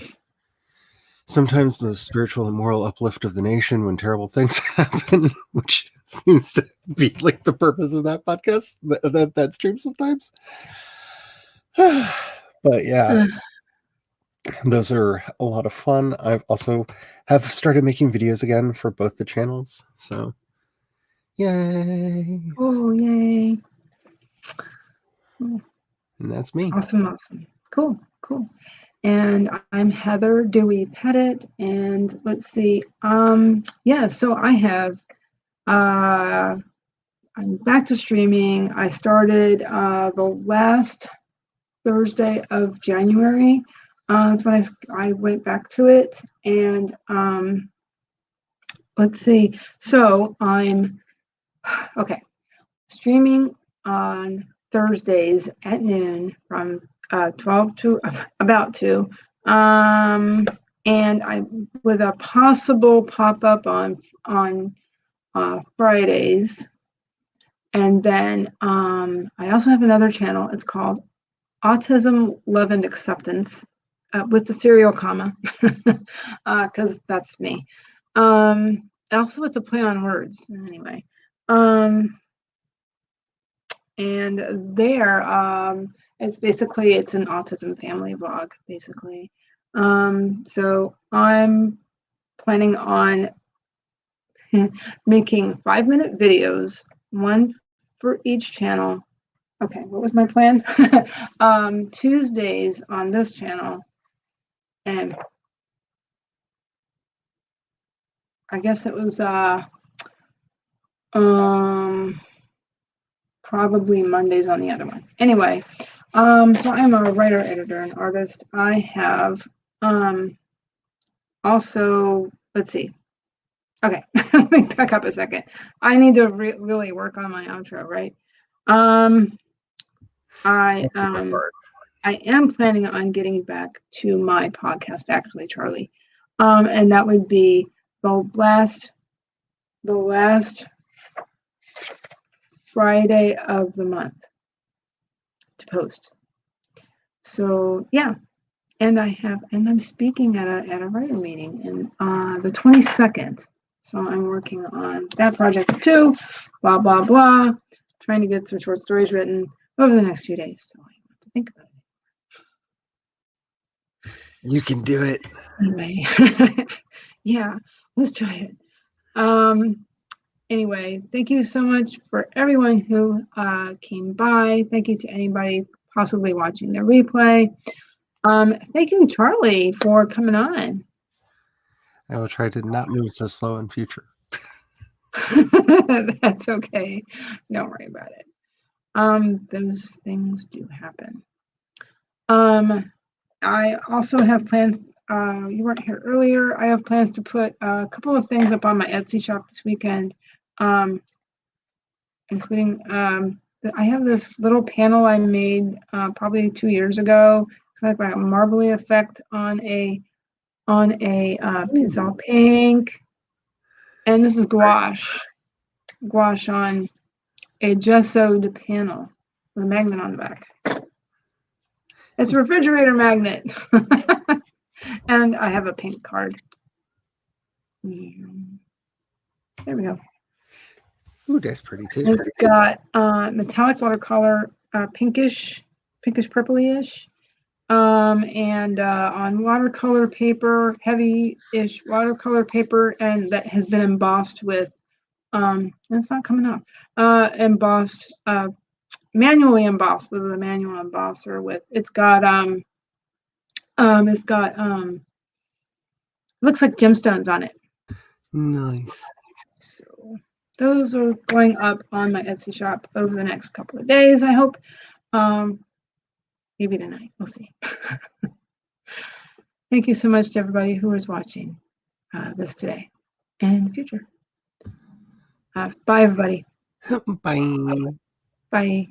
sometimes the spiritual and moral uplift of the nation when terrible things happen, which seems to be like the purpose of that podcast, that stream sometimes. But yeah, those are a lot of fun. I've also have started making videos again for both the channels. So yay. Oh, yay. And that's me. Awesome. Cool. And I'm Heather Dewey Pettit, and let's see. So I have I'm back to streaming. I started the last Thursday of January. That's when I went back to it, and let's see. So I'm streaming on Thursdays at noon from 12 to about 2. And I with a possible pop-up on Fridays. And then I also have another channel. It's called Autism, Love, and Acceptance with the serial comma, because that's me. Also, it's a play on words. Anyway. And there, it's an autism family vlog, basically. So I'm planning on making 5-minute videos, one for each channel. Okay, what was my plan? Tuesdays on this channel, and I guess it was probably Mondays on the other one. Anyway, so I'm a writer, editor, and artist. I have also, let's see. Okay, let me back up a second. I need to really work on my outro, right? I am planning on getting back to my podcast, actually, Charlie. And that would be the last Friday of the month to post. So yeah, and I'm speaking at a writer meeting in the 22nd. So I'm working on that project too. Blah blah blah. Trying to get some short stories written over the next few days. So I have to think about it. You can do it. Anyway, yeah, let's try it. Anyway, thank you so much for everyone who came by. Thank you to anybody possibly watching the replay. Thank you, Charlie, for coming on. I will try to not move so slow in future. That's okay. Don't worry about it. Those things do happen. I also have plans. You weren't here earlier. I have plans to put a couple of things up on my Etsy shop this weekend, including I have this little panel I made probably 2 years ago. It's like a marbly effect on a it's all pink, and this is gouache on a gessoed panel with a magnet on the back. It's a refrigerator magnet. And I have a pink card. There we go. Ooh, that's pretty too. It's got metallic watercolor, pinkish purpley-ish. And on watercolor paper, heavy-ish watercolor paper, and that has been embossed with it's not coming up. Embossed, manually embossed with a manual embosser. With it's got looks like gemstones on it. Nice. So those are going up on my Etsy shop over the next couple of days, I hope. Maybe tonight. We'll see. Thank you so much to everybody who is watching this today and in the future. Bye, everybody. Bye. Bye.